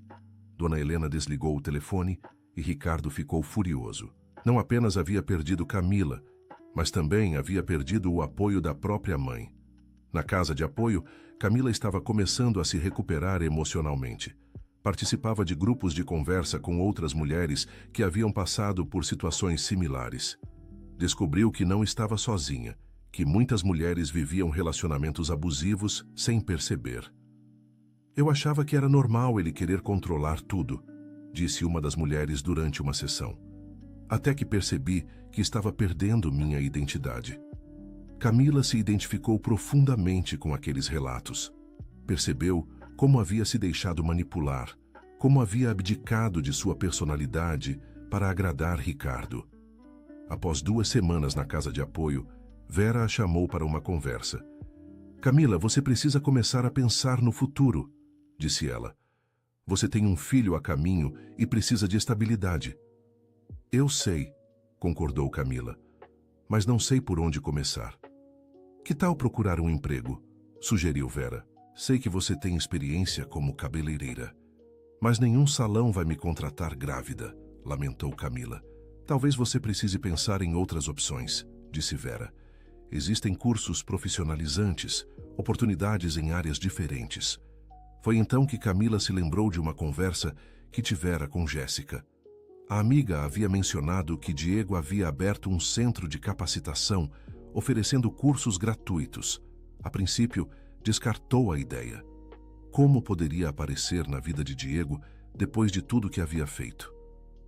Dona Helena desligou o telefone e Ricardo ficou furioso. Não apenas havia perdido Camila, mas também havia perdido o apoio da própria mãe. Na casa de apoio, Camila estava começando a se recuperar emocionalmente. Participava de grupos de conversa com outras mulheres que haviam passado por situações similares. Descobriu que não estava sozinha, que muitas mulheres viviam relacionamentos abusivos sem perceber. "Eu achava que era normal ele querer controlar tudo", disse uma das mulheres durante uma sessão. "Até que percebi que estava perdendo minha identidade." Camila se identificou profundamente com aqueles relatos. Percebeu como havia se deixado manipular, como havia abdicado de sua personalidade para agradar Ricardo. Após 2 semanas na casa de apoio, Vera a chamou para uma conversa. "Camila, você precisa começar a pensar no futuro", disse ela. "Você tem um filho a caminho e precisa de estabilidade." "Eu sei", concordou Camila, "mas não sei por onde começar." "Que tal procurar um emprego?", sugeriu Vera. "Sei que você tem experiência como cabeleireira." "Mas nenhum salão vai me contratar grávida", lamentou Camila. "Talvez você precise pensar em outras opções", disse Vera. "Existem cursos profissionalizantes, oportunidades em áreas diferentes." Foi então que Camila se lembrou de uma conversa que tivera com Jéssica. A amiga havia mencionado que Diego havia aberto um centro de capacitação, oferecendo cursos gratuitos. A princípio, descartou a ideia. Como poderia aparecer na vida de Diego depois de tudo que havia feito?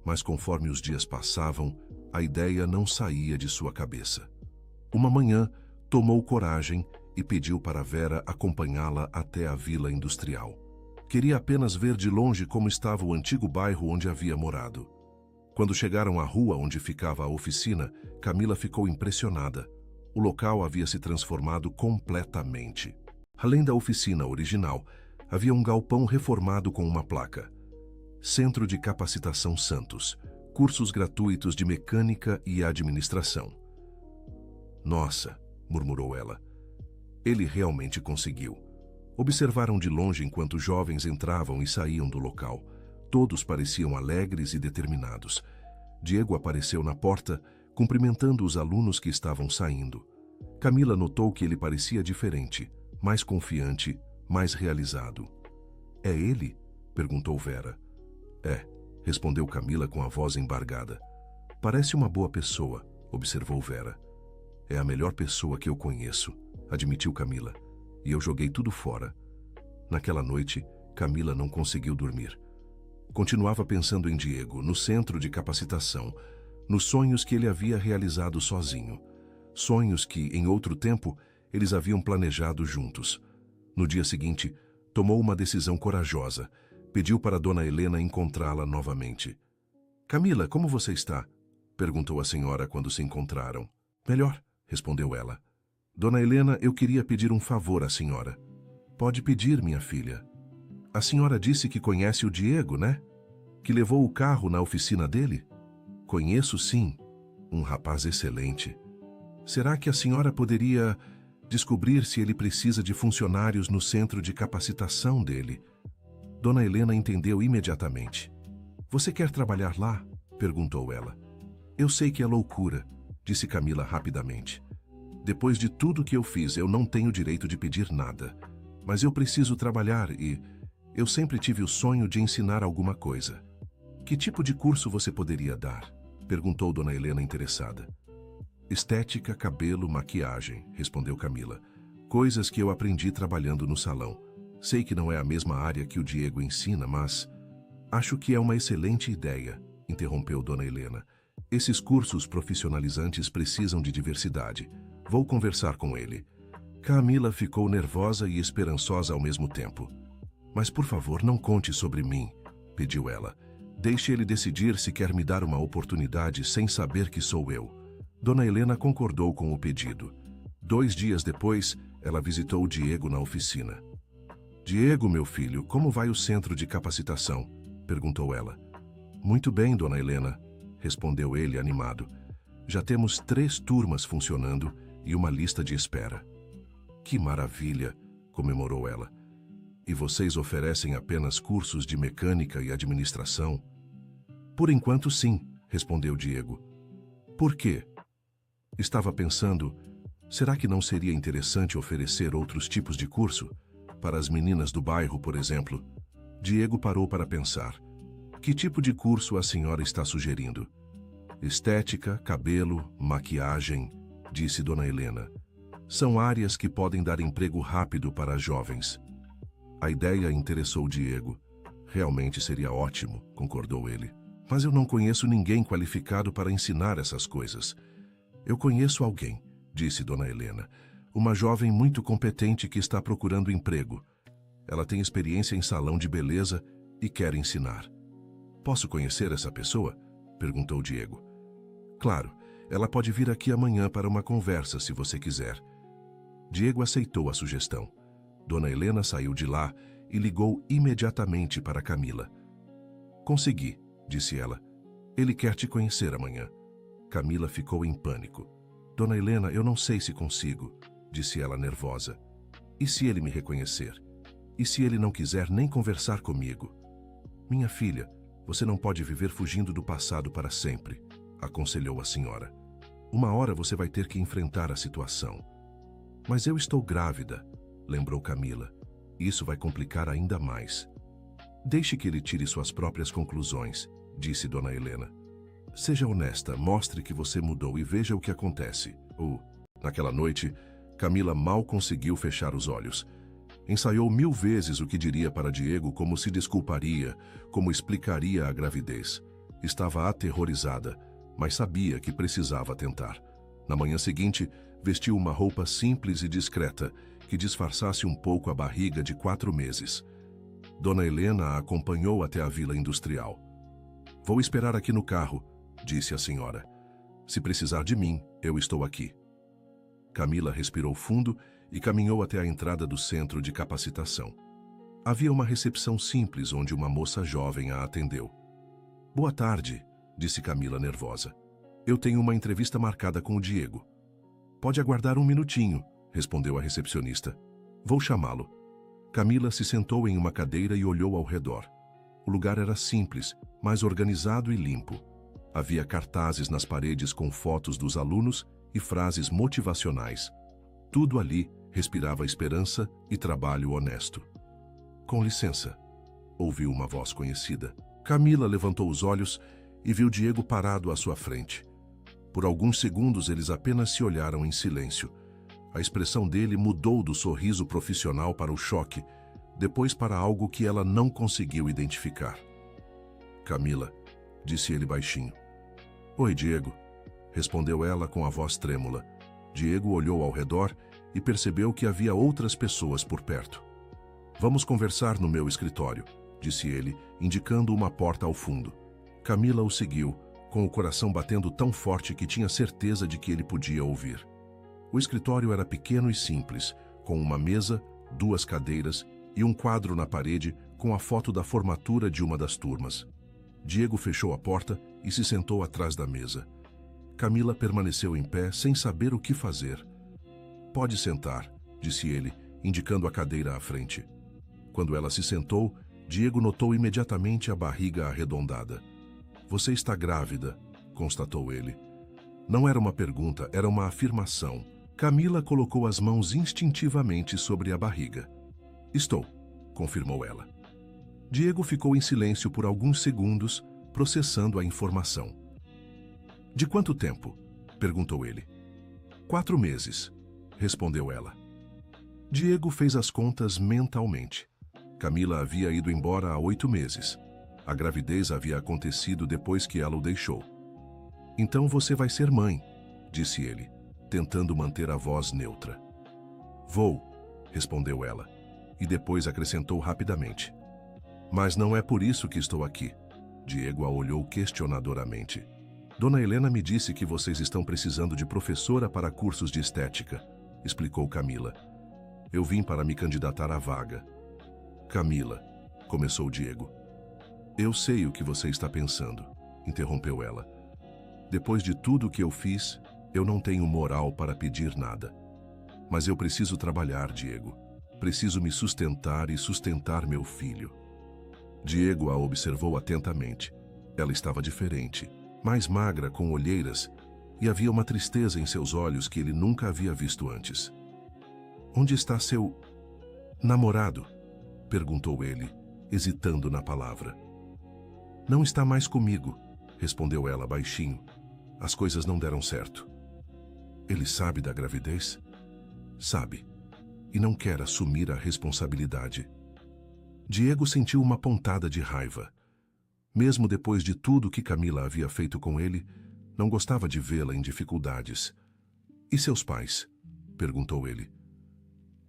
Mas conforme os dias passavam, a ideia não saía de sua cabeça. Uma manhã, tomou coragem e pediu para Vera acompanhá-la até a vila industrial. Queria apenas ver de longe como estava o antigo bairro onde havia morado. Quando chegaram à rua onde ficava a oficina, Camila ficou impressionada. O local havia se transformado completamente. Além da oficina original, havia um galpão reformado com uma placa: Centro de Capacitação Santos, cursos gratuitos de mecânica e administração. Nossa, murmurou ela. Ele realmente conseguiu. Observaram de longe enquanto jovens entravam e saíam do local. Todos pareciam alegres e determinados. Diego apareceu na porta, cumprimentando os alunos que estavam saindo. Camila notou que ele parecia diferente, mais confiante, mais realizado. É ele? Perguntou Vera. É, respondeu Camila com a voz embargada. Parece uma boa pessoa, observou Vera. É a melhor pessoa que eu conheço, admitiu Camila. E eu joguei tudo fora. Naquela noite, Camila não conseguiu dormir. Continuava pensando em Diego, no centro de capacitação, nos sonhos que ele havia realizado sozinho. Sonhos que, em outro tempo, eles haviam planejado juntos. No dia seguinte, tomou uma decisão corajosa. Pediu para Dona Helena encontrá-la novamente. Camila, como você está? Perguntou a senhora quando se encontraram. Melhor, respondeu ela. Dona Helena, eu queria pedir um favor à senhora. Pode pedir, minha filha. A senhora disse que conhece o Diego, né? Que levou o carro na oficina dele? Conheço, sim. Um rapaz excelente. Será que a senhora poderia descobrir se ele precisa de funcionários no centro de capacitação dele? Dona Helena entendeu imediatamente. Você quer trabalhar lá? Perguntou ela. Eu sei que é loucura, disse Camila rapidamente. Depois de tudo que eu fiz, eu não tenho direito de pedir nada. Mas eu preciso trabalhar e eu sempre tive o sonho de ensinar alguma coisa. Que tipo de curso você poderia dar? Perguntou Dona Helena interessada. Estética, cabelo, maquiagem, respondeu Camila. Coisas que eu aprendi trabalhando no salão. Sei que não é a mesma área que o Diego ensina, mas acho que é uma excelente ideia, interrompeu Dona Helena. Esses cursos profissionalizantes precisam de diversidade. Vou conversar com ele. Camila ficou nervosa e esperançosa ao mesmo tempo. Mas por favor, não conte sobre mim, pediu ela. Deixe ele decidir se quer me dar uma oportunidade sem saber que sou eu. Dona Helena concordou com o pedido. 2 dias depois, ela visitou Diego na oficina. Diego, meu filho, como vai o centro de capacitação? Perguntou ela. Muito bem, Dona Helena, respondeu ele animado. Já temos 3 turmas funcionando e uma lista de espera. Que maravilha, comemorou ela. E vocês oferecem apenas cursos de mecânica e administração? Por enquanto, sim, respondeu Diego. Por quê? Estava pensando, será que não seria interessante oferecer outros tipos de curso? Para as meninas do bairro, por exemplo. Diego parou para pensar. Que tipo de curso a senhora está sugerindo? Estética, cabelo, maquiagem, disse Dona Helena. São áreas que podem dar emprego rápido para as jovens. A ideia interessou Diego. Realmente seria ótimo, concordou ele. Mas eu não conheço ninguém qualificado para ensinar essas coisas. Eu conheço alguém, disse Dona Helena. Uma jovem muito competente que está procurando emprego. Ela tem experiência em salão de beleza e quer ensinar. Posso conhecer essa pessoa? Perguntou Diego. Claro, ela pode vir aqui amanhã para uma conversa, se você quiser. Diego aceitou a sugestão. Dona Helena saiu de lá e ligou imediatamente para Camila. Consegui, disse ela. Ele quer te conhecer amanhã. Camila ficou em pânico. Dona Helena, eu não sei se consigo, disse ela nervosa. E se ele me reconhecer? E se ele não quiser nem conversar comigo? Minha filha, você não pode viver fugindo do passado para sempre, aconselhou a senhora. Uma hora você vai ter que enfrentar a situação. Mas eu estou grávida, lembrou Camila. Isso vai complicar ainda mais. Deixe que ele tire suas próprias conclusões, disse Dona Helena. Seja honesta, mostre que você mudou e veja o que acontece. Naquela noite, Camila mal conseguiu fechar os olhos. Ensaiou 1000 vezes o que diria para Diego, como se desculparia, como explicaria a gravidez. Estava aterrorizada, mas sabia que precisava tentar. Na manhã seguinte, Vestiu uma roupa simples e discreta, que disfarçasse um pouco a barriga de 4 meses. Dona Helena a acompanhou até a vila industrial. "Vou esperar aqui no carro", disse a senhora. "Se precisar de mim, eu estou aqui." Camila respirou fundo e caminhou até a entrada do centro de capacitação. Havia uma recepção simples onde uma moça jovem a atendeu. "Boa tarde", disse Camila nervosa. "Eu tenho uma entrevista marcada com o Diego." "Pode aguardar um minutinho", respondeu a recepcionista. "Vou chamá-lo." Camila se sentou em uma cadeira e olhou ao redor. O lugar era simples, mas organizado e limpo. Havia cartazes nas paredes com fotos dos alunos e frases motivacionais. Tudo ali respirava esperança e trabalho honesto. "Com licença", ouviu uma voz conhecida. Camila levantou os olhos e viu Diego parado à sua frente. Por alguns segundos eles apenas se olharam em silêncio. A expressão dele mudou do sorriso profissional para o choque, depois para algo que ela não conseguiu identificar. "Camila", disse ele baixinho. "Oi, Diego", respondeu ela com a voz trêmula. Diego olhou ao redor e percebeu que havia outras pessoas por perto. "Vamos conversar no meu escritório", disse ele, indicando uma porta ao fundo. Camila o seguiu, com o coração batendo tão forte que tinha certeza de que ele podia ouvir. O escritório era pequeno e simples, com uma mesa, 2 cadeiras e um quadro na parede com a foto da formatura de uma das turmas. Diego fechou a porta e se sentou atrás da mesa. Camila permaneceu em pé sem saber o que fazer. "Pode sentar", disse ele, indicando a cadeira à frente. Quando ela se sentou, Diego notou imediatamente a barriga arredondada. "Você está grávida", constatou ele. Não era uma pergunta, era uma afirmação. Camila colocou as mãos instintivamente sobre a barriga. "Estou", confirmou ela. Diego ficou em silêncio por alguns segundos, processando a informação. "De quanto tempo?", perguntou ele. 4 meses", respondeu ela. Diego fez as contas mentalmente. Camila havia ido embora há 8 meses. A gravidez havia acontecido depois que ela o deixou. "Então você vai ser mãe", disse ele, tentando manter a voz neutra. "Vou", respondeu ela, e depois acrescentou rapidamente. "Mas não é por isso que estou aqui." Diego a olhou questionadoramente. "Dona Helena me disse que vocês estão precisando de professora para cursos de estética", explicou Camila. "Eu vim para me candidatar à vaga." "Camila", começou Diego. "Eu sei o que você está pensando", interrompeu ela. "Depois de tudo o que eu fiz, eu não tenho moral para pedir nada. Mas eu preciso trabalhar, Diego. Preciso me sustentar e sustentar meu filho." Diego a observou atentamente. Ela estava diferente, mais magra, com olheiras, e havia uma tristeza em seus olhos que ele nunca havia visto antes. "Onde está seu namorado?", perguntou ele, hesitando na palavra. "Não está mais comigo", respondeu ela baixinho. "As coisas não deram certo." "Ele sabe da gravidez?" "Sabe. E não quer assumir a responsabilidade." Diego sentiu uma pontada de raiva. Mesmo depois de tudo que Camila havia feito com ele, não gostava de vê-la em dificuldades. "E seus pais?", perguntou ele.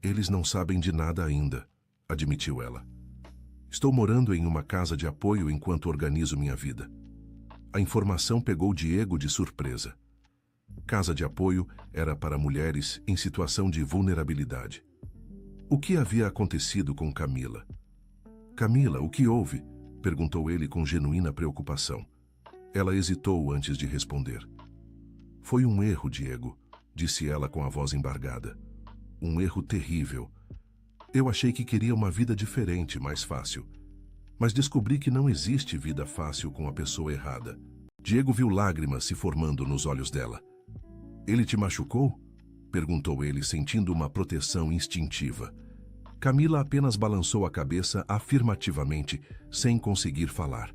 "Eles não sabem de nada ainda", admitiu ela. "Estou morando em uma casa de apoio enquanto organizo minha vida." A informação pegou Diego de surpresa. Casa de apoio era para mulheres em situação de vulnerabilidade. O que havia acontecido com Camila? "Camila, o que houve?", perguntou ele com genuína preocupação. Ela hesitou antes de responder. "Foi um erro, Diego", disse ela com a voz embargada. "Um erro terrível. Eu achei que queria uma vida diferente, mais fácil. Mas descobri que não existe vida fácil com a pessoa errada." Diego viu lágrimas se formando nos olhos dela. "Ele te machucou?", perguntou ele, sentindo uma proteção instintiva. Camila apenas balançou a cabeça afirmativamente, sem conseguir falar.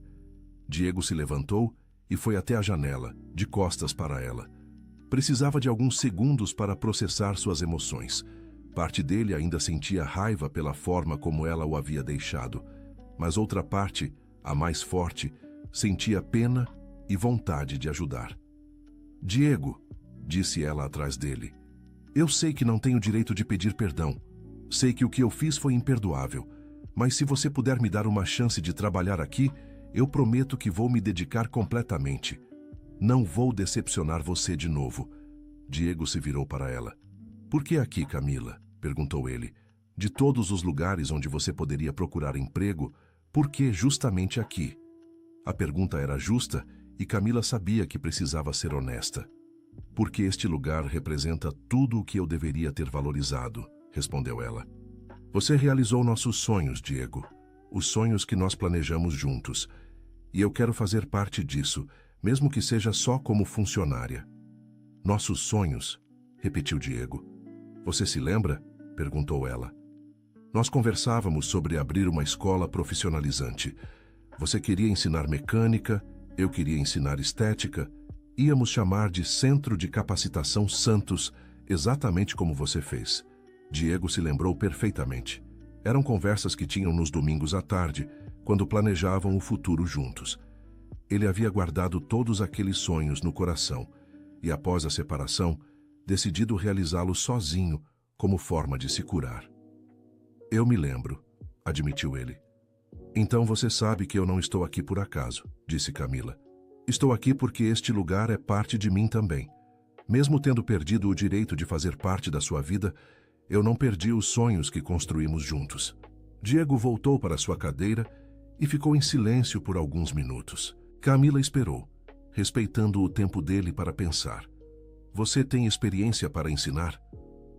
Diego se levantou e foi até a janela, de costas para ela. Precisava de alguns segundos para processar suas emoções. Parte dele ainda sentia raiva pela forma como ela o havia deixado, mas outra parte, a mais forte, sentia pena e vontade de ajudar. "Diego", disse ela atrás dele, Eu sei que não tenho direito de pedir perdão. Sei que o que eu fiz foi imperdoável. Mas se você puder me dar uma chance de trabalhar aqui, eu prometo que vou me dedicar completamente. Não vou decepcionar você de novo. Diego se virou para ela. Por que aqui, Camila? Perguntou ele. De todos os lugares onde você poderia procurar emprego, por que justamente aqui? A pergunta era justa e Camila sabia que precisava ser honesta. Porque este lugar representa tudo o que eu deveria ter valorizado, respondeu ela. Você realizou nossos sonhos, Diego. Os sonhos que nós planejamos juntos. E eu quero fazer parte disso, mesmo que seja só como funcionária. Nossos sonhos, repetiu Diego. Você se lembra? Perguntou ela. Nós conversávamos sobre abrir uma escola profissionalizante. Você queria ensinar mecânica, eu queria ensinar estética. Íamos chamar de Centro de Capacitação Santos, exatamente como você fez. Diego se lembrou perfeitamente. Eram conversas que tinham nos domingos à tarde, quando planejavam o futuro juntos. Ele havia guardado todos aqueles sonhos no coração e, após a separação, decidido realizá-los sozinho, como forma de se curar. Eu me lembro, admitiu ele. Então você sabe que eu não estou aqui por acaso, disse Camila. Estou aqui porque este lugar é parte de mim também. Mesmo tendo perdido o direito de fazer parte da sua vida, eu não perdi os sonhos que construímos juntos. Diego voltou para sua cadeira e ficou em silêncio por alguns minutos. Camila esperou, respeitando o tempo dele para pensar. Você tem experiência para ensinar?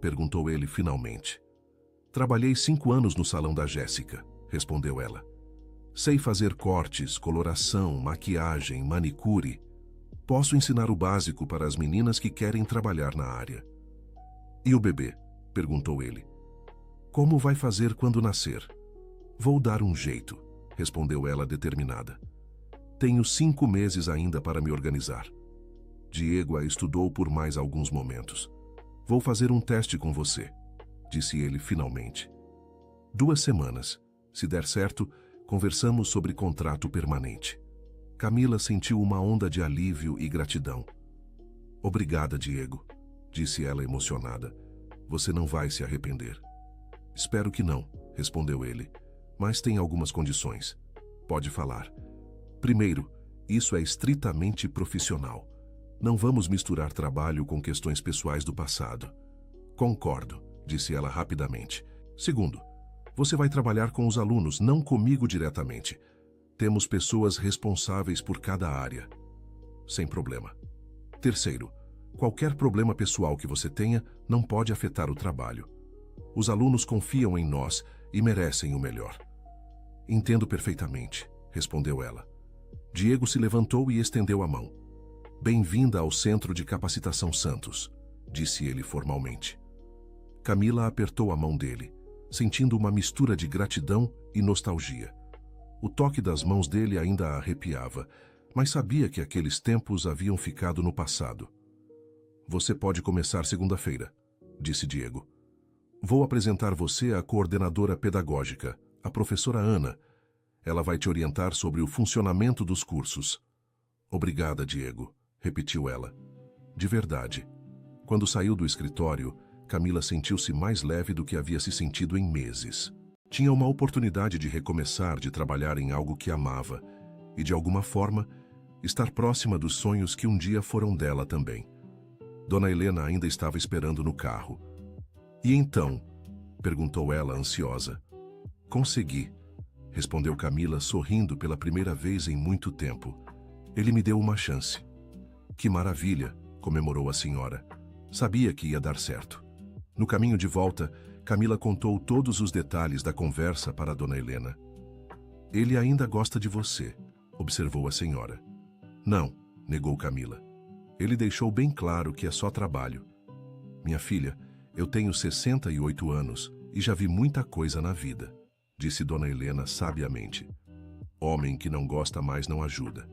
Perguntou ele finalmente. Trabalhei 5 anos no salão da Jéssica, respondeu ela. Sei fazer cortes, coloração, maquiagem, manicure. Posso ensinar o básico para as meninas que querem trabalhar na área. E o bebê? Perguntou ele. Como vai fazer quando nascer? Vou dar um jeito, respondeu ela determinada. Tenho 5 meses ainda para me organizar. Diego a estudou por mais alguns momentos. Vou fazer um teste com você, disse ele finalmente. 2 semanas. Se der certo, conversamos sobre contrato permanente. Camila sentiu uma onda de alívio e gratidão. Obrigada, Diego, disse ela emocionada. Você não vai se arrepender. Espero que não, respondeu ele. Mas tem algumas condições. Pode falar. Primeiro, isso é estritamente profissional. Não vamos misturar trabalho com questões pessoais do passado. Concordo, disse ela rapidamente. Segundo, você vai trabalhar com os alunos, não comigo diretamente. Temos pessoas responsáveis por cada área. Sem problema. Terceiro, qualquer problema pessoal que você tenha não pode afetar o trabalho. Os alunos confiam em nós e merecem o melhor. Entendo perfeitamente, respondeu ela. Diego se levantou e estendeu a mão. Bem-vinda ao Centro de Capacitação Santos, disse ele formalmente. Camila apertou a mão dele, sentindo uma mistura de gratidão e nostalgia. O toque das mãos dele ainda a arrepiava, mas sabia que aqueles tempos haviam ficado no passado. Você pode começar segunda-feira, disse Diego. Vou apresentar você à coordenadora pedagógica, a professora Ana. Ela vai te orientar sobre o funcionamento dos cursos. Obrigada, Diego, repetiu ela. De verdade. Quando saiu do escritório, Camila sentiu-se mais leve do que havia se sentido em meses. Tinha uma oportunidade de recomeçar, de trabalhar em algo que amava e, de alguma forma, estar próxima dos sonhos que um dia foram dela também. Dona Helena ainda estava esperando no carro. E então? Perguntou ela, ansiosa. Consegui, respondeu Camila, sorrindo pela primeira vez em muito tempo. Ele me deu uma chance. Que maravilha, comemorou a senhora. Sabia que ia dar certo. No caminho de volta, Camila contou todos os detalhes da conversa para Dona Helena. Ele ainda gosta de você, observou a senhora. Não, negou Camila. Ele deixou bem claro que é só trabalho. Minha filha, eu tenho 68 anos e já vi muita coisa na vida, disse Dona Helena sabiamente. Homem que não gosta mais não ajuda,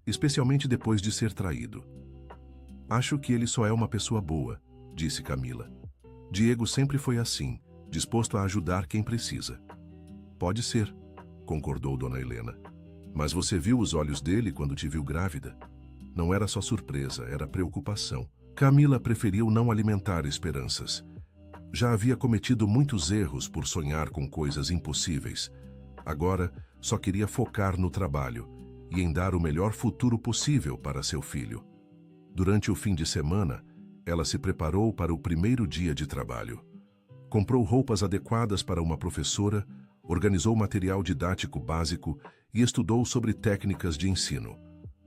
especialmente depois de ser traído. Acho que ele só é uma pessoa boa, disse Camila. Diego sempre foi assim, disposto a ajudar quem precisa. Pode ser, concordou Dona Helena. Mas você viu os olhos dele quando te viu grávida? Não era só surpresa, era preocupação. Camila preferiu não alimentar esperanças. Já havia cometido muitos erros por sonhar com coisas impossíveis. Agora, só queria focar no trabalho e em dar o melhor futuro possível para seu filho. Durante o fim de semana, ela se preparou para o primeiro dia de trabalho. Comprou roupas adequadas para uma professora, organizou material didático básico e estudou sobre técnicas de ensino.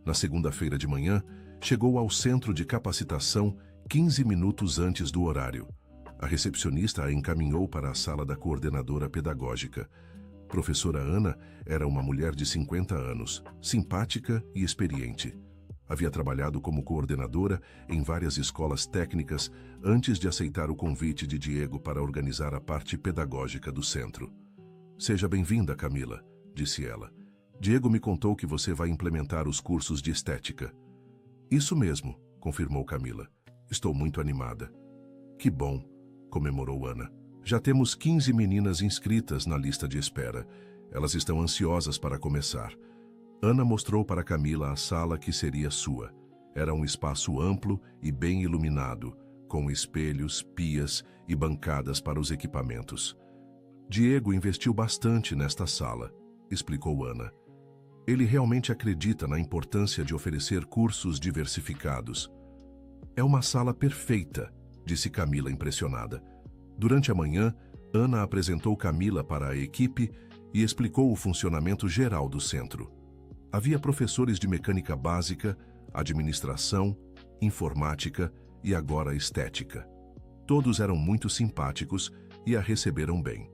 Na segunda-feira de manhã, chegou ao centro de capacitação 15 minutos antes do horário. A recepcionista a encaminhou para a sala da coordenadora pedagógica. Professora Ana era uma mulher de 50 anos, simpática e experiente. Havia trabalhado como coordenadora em várias escolas técnicas antes de aceitar o convite de Diego para organizar a parte pedagógica do centro. "Seja bem-vinda, Camila", disse ela. "Diego me contou que você vai implementar os cursos de estética." "Isso mesmo", confirmou Camila. "Estou muito animada." "Que bom", comemorou Ana. "Já temos 15 meninas inscritas na lista de espera. Elas estão ansiosas para começar." Ana mostrou para Camila a sala que seria sua. Era um espaço amplo e bem iluminado, com espelhos, pias e bancadas para os equipamentos. "Diego investiu bastante nesta sala", explicou Ana. "Ele realmente acredita na importância de oferecer cursos diversificados." "É uma sala perfeita", disse Camila impressionada. Durante a manhã, Ana apresentou Camila para a equipe e explicou o funcionamento geral do centro. Havia professores de mecânica básica, administração, informática e agora estética. Todos eram muito simpáticos e a receberam bem.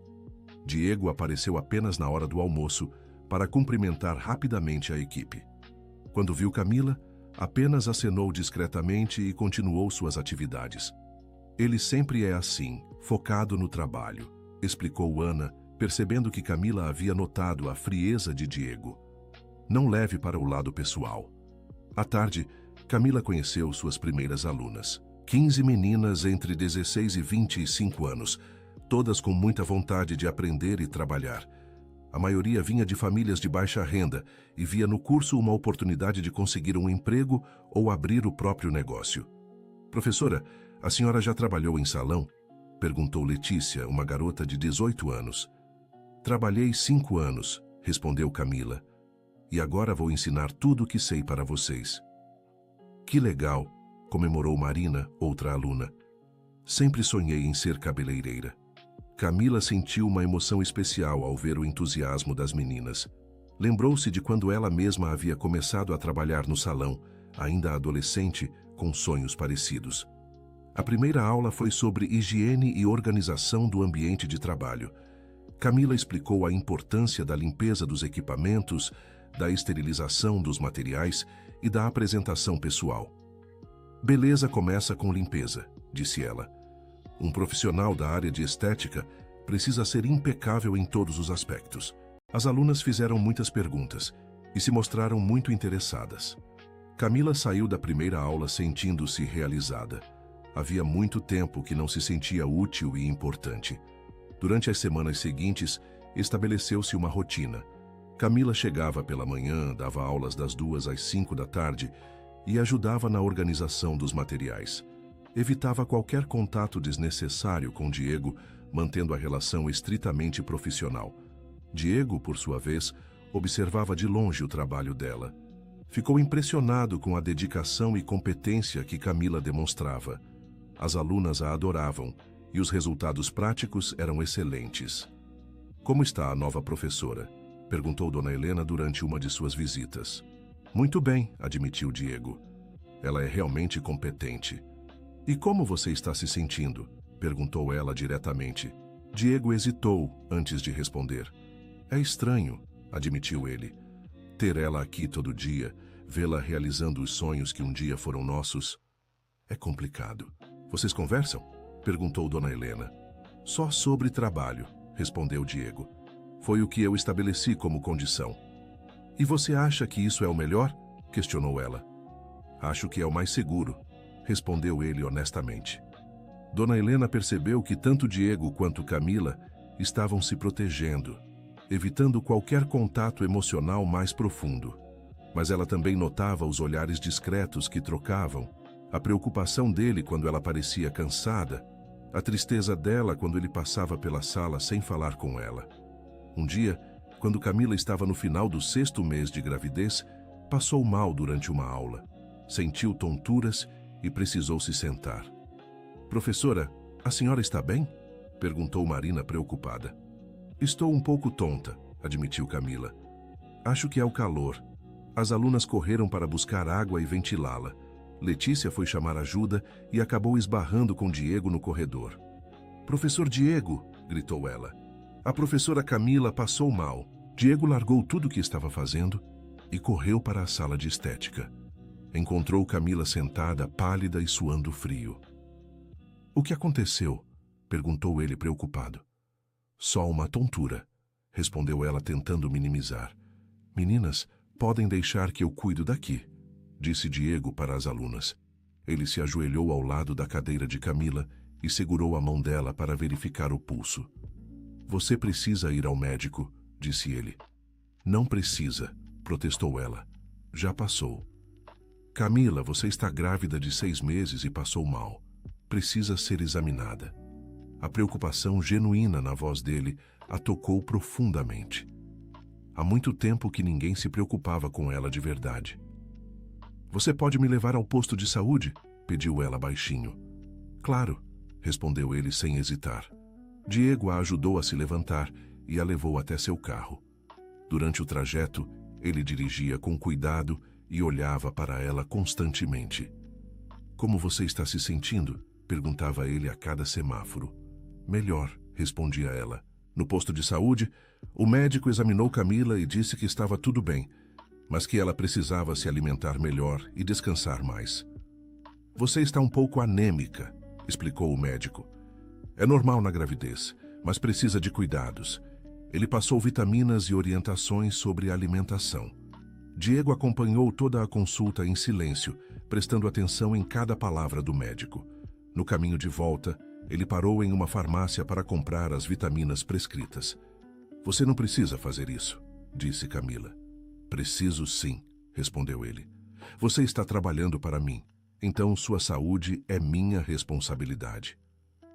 Diego apareceu apenas na hora do almoço para cumprimentar rapidamente a equipe. Quando viu Camila, apenas acenou discretamente e continuou suas atividades. "Ele sempre é assim, focado no trabalho", explicou Ana, percebendo que Camila havia notado a frieza de Diego. "Não leve para o lado pessoal." À tarde, Camila conheceu suas primeiras alunas. 15 meninas entre 16 e 25 anos, todas com muita vontade de aprender e trabalhar. A maioria vinha de famílias de baixa renda e via no curso uma oportunidade de conseguir um emprego ou abrir o próprio negócio. "Professora, a senhora já trabalhou em salão?", perguntou Letícia, uma garota de 18 anos. "Trabalhei 5 anos", respondeu Camila. "E agora vou ensinar tudo o que sei para vocês." "Que legal", comemorou Marina, outra aluna. "Sempre sonhei em ser cabeleireira." Camila sentiu uma emoção especial ao ver o entusiasmo das meninas. Lembrou-se de quando ela mesma havia começado a trabalhar no salão, ainda adolescente, com sonhos parecidos. A primeira aula foi sobre higiene e organização do ambiente de trabalho. Camila explicou a importância da limpeza dos equipamentos, da esterilização dos materiais e da apresentação pessoal. "Beleza começa com limpeza", disse ela. "Um profissional da área de estética precisa ser impecável em todos os aspectos." As alunas fizeram muitas perguntas e se mostraram muito interessadas. Camila saiu da primeira aula sentindo-se realizada. Havia muito tempo que não se sentia útil e importante. Durante as semanas seguintes, estabeleceu-se uma rotina. Camila chegava pela manhã, dava aulas das 2 às 5 da tarde e ajudava na organização dos materiais. Evitava qualquer contato desnecessário com Diego, mantendo a relação estritamente profissional. Diego, por sua vez, observava de longe o trabalho dela. Ficou impressionado com a dedicação e competência que Camila demonstrava. As alunas a adoravam e os resultados práticos eram excelentes. "Como está a nova professora?", perguntou Dona Helena durante uma de suas visitas. "Muito bem", admitiu Diego. "Ela é realmente competente." "E como você está se sentindo?", perguntou ela diretamente. Diego hesitou antes de responder. "É estranho", admitiu ele. "Ter ela aqui todo dia, vê-la realizando os sonhos que um dia foram nossos, é complicado." "Vocês conversam?", perguntou Dona Helena. "Só sobre trabalho", respondeu Diego. "Foi o que eu estabeleci como condição." "E você acha que isso é o melhor?", questionou ela. "Acho que é o mais seguro", respondeu ele honestamente. Dona Helena percebeu que tanto Diego quanto Camila estavam se protegendo, evitando qualquer contato emocional mais profundo. Mas ela também notava os olhares discretos que trocavam A preocupação dele quando ela parecia cansada, a tristeza dela quando ele passava pela sala sem falar com ela. Um dia, quando Camila estava no final do 6º mês de gravidez, passou mal durante uma aula. Sentiu tonturas e precisou se sentar. "Professora, a senhora está bem?" perguntou Marina preocupada. "Estou um pouco tonta", admitiu Camila. "Acho que é o calor." As alunas correram para buscar água e ventilá-la. Letícia foi chamar ajuda e acabou esbarrando com Diego no corredor. "Professor Diego!" gritou ela. "A professora Camila passou mal." Diego largou tudo o que estava fazendo e correu para a sala de estética. Encontrou Camila sentada, pálida e suando frio. "O que aconteceu?" perguntou ele preocupado. "Só uma tontura", respondeu ela tentando minimizar. "Meninas, podem deixar que eu cuido daqui", disse Diego para as alunas. Ele se ajoelhou ao lado da cadeira de Camila e segurou a mão dela para verificar o pulso. "Você precisa ir ao médico", disse ele. "Não precisa", protestou ela. "Já passou." "Camila, você está grávida de 6 meses e passou mal. Precisa ser examinada." A preocupação genuína na voz dele a tocou profundamente. Há muito tempo que ninguém se preocupava com ela de verdade. "Você pode me levar ao posto de saúde?" pediu ela baixinho. "Claro", respondeu ele sem hesitar. Diego a ajudou a se levantar e a levou até seu carro. Durante o trajeto, ele dirigia com cuidado e olhava para ela constantemente. "Como você está se sentindo?" perguntava ele a cada semáforo. "Melhor", respondia ela. No posto de saúde, o médico examinou Camila e disse que estava tudo bem, mas que ela precisava se alimentar melhor e descansar mais. "Você está um pouco anêmica", explicou o médico. "É normal na gravidez, mas precisa de cuidados." Ele passou vitaminas e orientações sobre a alimentação. Diego acompanhou toda a consulta em silêncio, prestando atenção em cada palavra do médico. No caminho de volta, ele parou em uma farmácia para comprar as vitaminas prescritas. "Você não precisa fazer isso", disse Camila. "Preciso sim", respondeu ele. "Você está trabalhando para mim, então sua saúde é minha responsabilidade."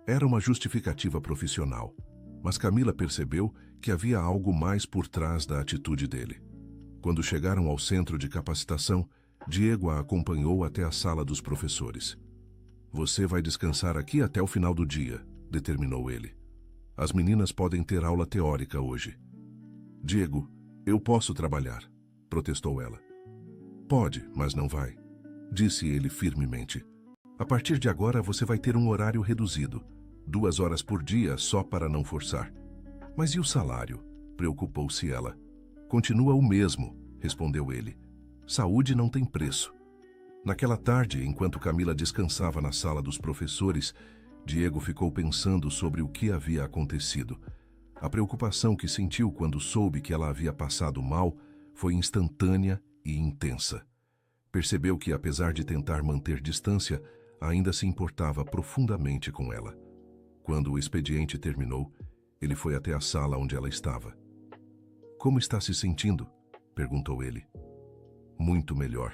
Era uma justificativa profissional, mas Camila percebeu que havia algo mais por trás da atitude dele. Quando chegaram ao centro de capacitação, Diego a acompanhou até a sala dos professores. "Você vai descansar aqui até o final do dia", determinou ele. "As meninas podem ter aula teórica hoje." "Diego, eu posso trabalhar", protestou ela. "Pode, mas não vai", disse ele firmemente. "A partir de agora você vai ter um horário reduzido, 2 horas por dia só para não forçar." "Mas e o salário?", preocupou-se ela. "Continua o mesmo", respondeu ele. "Saúde não tem preço." Naquela tarde, enquanto Camila descansava na sala dos professores, Diego ficou pensando sobre o que havia acontecido. A preocupação que sentiu quando soube que ela havia passado mal foi instantânea e intensa. Percebeu que, apesar de tentar manter distância, ainda se importava profundamente com ela. Quando o expediente terminou, ele foi até a sala onde ela estava. "Como está se sentindo?", perguntou ele. "Muito melhor",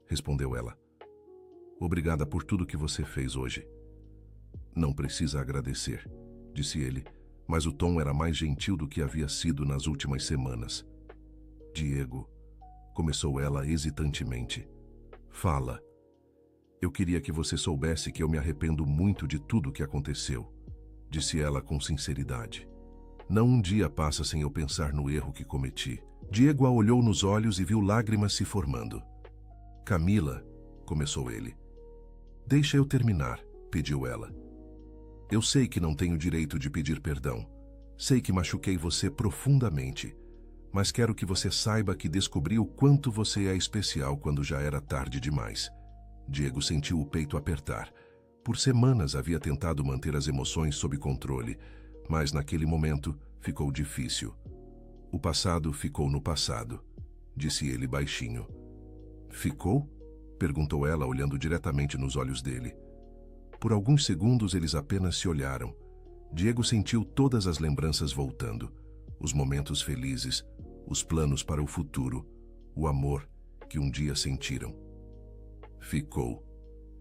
respondeu ela. "Obrigada por tudo que você fez hoje." "Não precisa agradecer", disse ele, mas o tom era mais gentil do que havia sido nas últimas semanas. "Diego", começou ela hesitantemente. "Fala." "Eu queria que você soubesse que eu me arrependo muito de tudo que aconteceu", disse ela com sinceridade. "Não um dia passa sem eu pensar no erro que cometi." Diego a olhou nos olhos e viu lágrimas se formando. "Camila", começou ele. "Deixa eu terminar", pediu ela. "Eu sei que não tenho direito de pedir perdão. Sei que machuquei você profundamente. Mas quero que você saiba que descobri o quanto você é especial quando já era tarde demais." Diego sentiu o peito apertar. Por semanas havia tentado manter as emoções sob controle, mas naquele momento ficou difícil. "O passado ficou no passado", disse ele baixinho. "Ficou?", perguntou ela, olhando diretamente nos olhos dele. Por alguns segundos eles apenas se olharam. Diego sentiu todas as lembranças voltando, os momentos felizes, os planos para o futuro, o amor que um dia sentiram. "Ficou",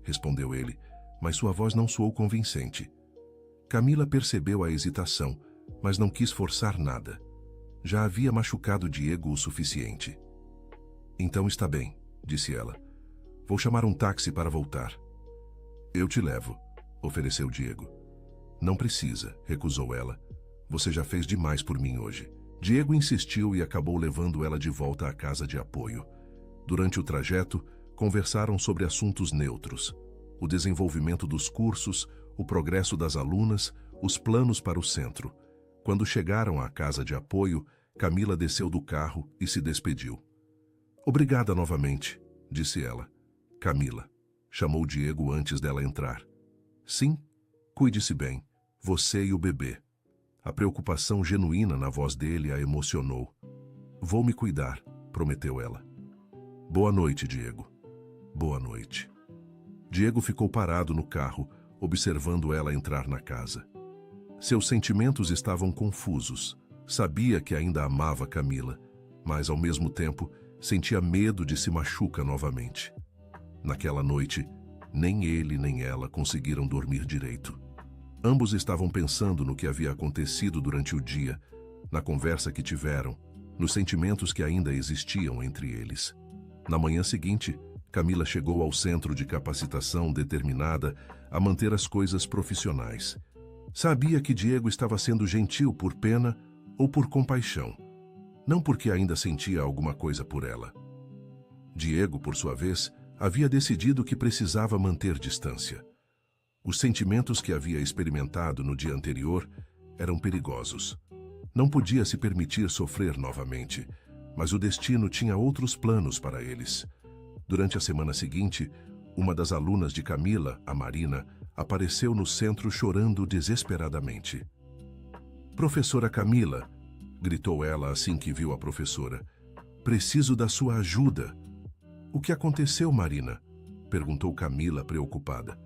respondeu ele, mas sua voz não soou convincente. Camila percebeu a hesitação, mas não quis forçar nada. Já havia machucado Diego o suficiente. Então está bem, disse ela. Vou chamar um táxi para voltar. Eu te levo, ofereceu Diego. Não precisa, recusou ela. Você já fez demais por mim hoje. Diego insistiu e acabou levando ela de volta à casa de apoio. Durante o trajeto, conversaram sobre assuntos neutros: o desenvolvimento dos cursos, o progresso das alunas, os planos para o centro. Quando chegaram à casa de apoio, Camila desceu do carro e se despediu. Obrigada novamente, disse ela. Camila, chamou Diego antes dela entrar. Sim, cuide-se bem, você e o bebê. A preocupação genuína na voz dele a emocionou. Vou me cuidar, prometeu ela. Boa noite, Diego. Boa noite. Diego ficou parado no carro, observando ela entrar na casa. Seus sentimentos estavam confusos. Sabia que ainda amava Camila, mas ao mesmo tempo sentia medo de se machucar novamente. Naquela noite, nem ele nem ela conseguiram dormir direito. Ambos estavam pensando no que havia acontecido durante o dia, na conversa que tiveram, nos sentimentos que ainda existiam entre eles. Na manhã seguinte, Camila chegou ao centro de capacitação determinada a manter as coisas profissionais. Sabia que Diego estava sendo gentil por pena ou por compaixão, não porque ainda sentia alguma coisa por ela. Diego, por sua vez, havia decidido que precisava manter distância. Os sentimentos que havia experimentado no dia anterior eram perigosos. Não podia se permitir sofrer novamente, mas o destino tinha outros planos para eles. Durante a semana seguinte, uma das alunas de Camila, a Marina, apareceu no centro chorando desesperadamente. Professora Camila, gritou ela assim que viu a professora. Preciso da sua ajuda. O que aconteceu, Marina? Perguntou Camila, preocupada.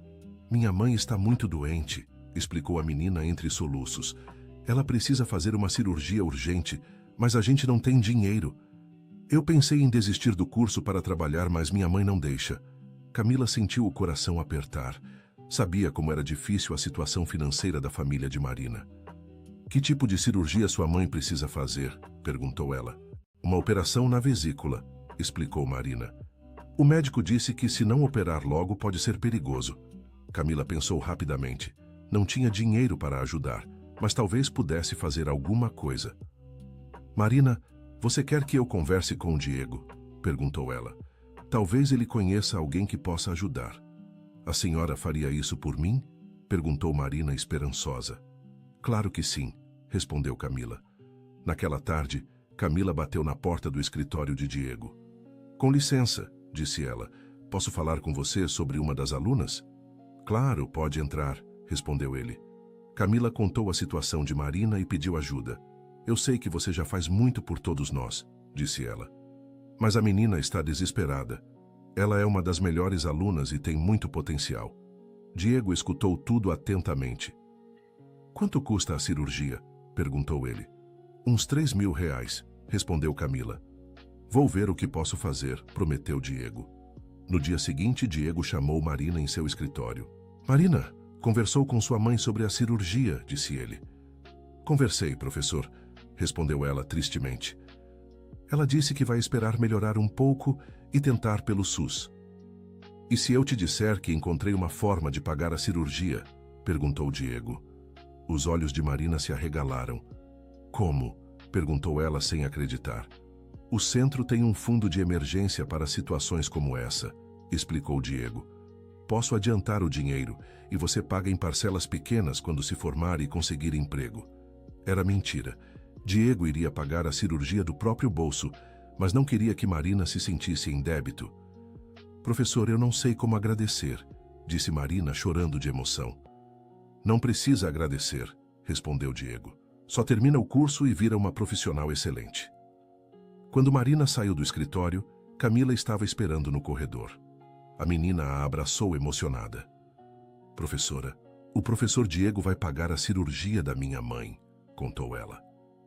Minha mãe está muito doente, explicou a menina entre soluços. Ela precisa fazer uma cirurgia urgente, mas a gente não tem dinheiro. Eu pensei em desistir do curso para trabalhar, mas minha mãe não deixa. Camila sentiu o coração apertar. Sabia como era difícil a situação financeira da família de Marina. Que tipo de cirurgia sua mãe precisa fazer? Perguntou ela. Uma operação na vesícula, explicou Marina. O médico disse que se não operar logo pode ser perigoso. Camila pensou rapidamente. Não tinha dinheiro para ajudar, mas talvez pudesse fazer alguma coisa. Marina, você quer que eu converse com o Diego? Perguntou ela. Talvez ele conheça alguém que possa ajudar. A senhora faria isso por mim? Perguntou Marina esperançosa. Claro que sim, respondeu Camila. Naquela tarde, Camila bateu na porta do escritório de Diego. Com licença, disse ela. Posso falar com você sobre uma das alunas? Claro, pode entrar, respondeu ele. Camila contou a situação de Marina e pediu ajuda. Eu sei que você já faz muito por todos nós, disse ela. Mas a menina está desesperada. Ela é uma das melhores alunas e tem muito potencial. Diego escutou tudo atentamente. Quanto custa a cirurgia? Perguntou ele. Uns 3.000 reais, respondeu Camila. Vou ver o que posso fazer, prometeu Diego. No dia seguinte, Diego chamou Marina em seu escritório. Marina, conversou com sua mãe sobre a cirurgia, disse ele. Conversei, professor, respondeu ela tristemente. Ela disse que vai esperar melhorar um pouco e tentar pelo SUS. E se eu te disser que encontrei uma forma de pagar a cirurgia? Perguntou Diego. Os olhos de Marina se arregalaram. Como? Perguntou ela sem acreditar. O centro tem um fundo de emergência para situações como essa, explicou Diego. Posso adiantar o dinheiro e você paga em parcelas pequenas quando se formar e conseguir emprego. Era mentira. Diego iria pagar a cirurgia do próprio bolso, mas não queria que Marina se sentisse em débito. Professor, eu não sei como agradecer, disse Marina chorando de emoção. Não precisa agradecer, respondeu Diego. Só termina o curso e vira uma profissional excelente. Quando Marina saiu do escritório, Camila estava esperando no corredor. A menina a abraçou emocionada. Professora, o professor Diego vai pagar a cirurgia da minha mãe, contou ela.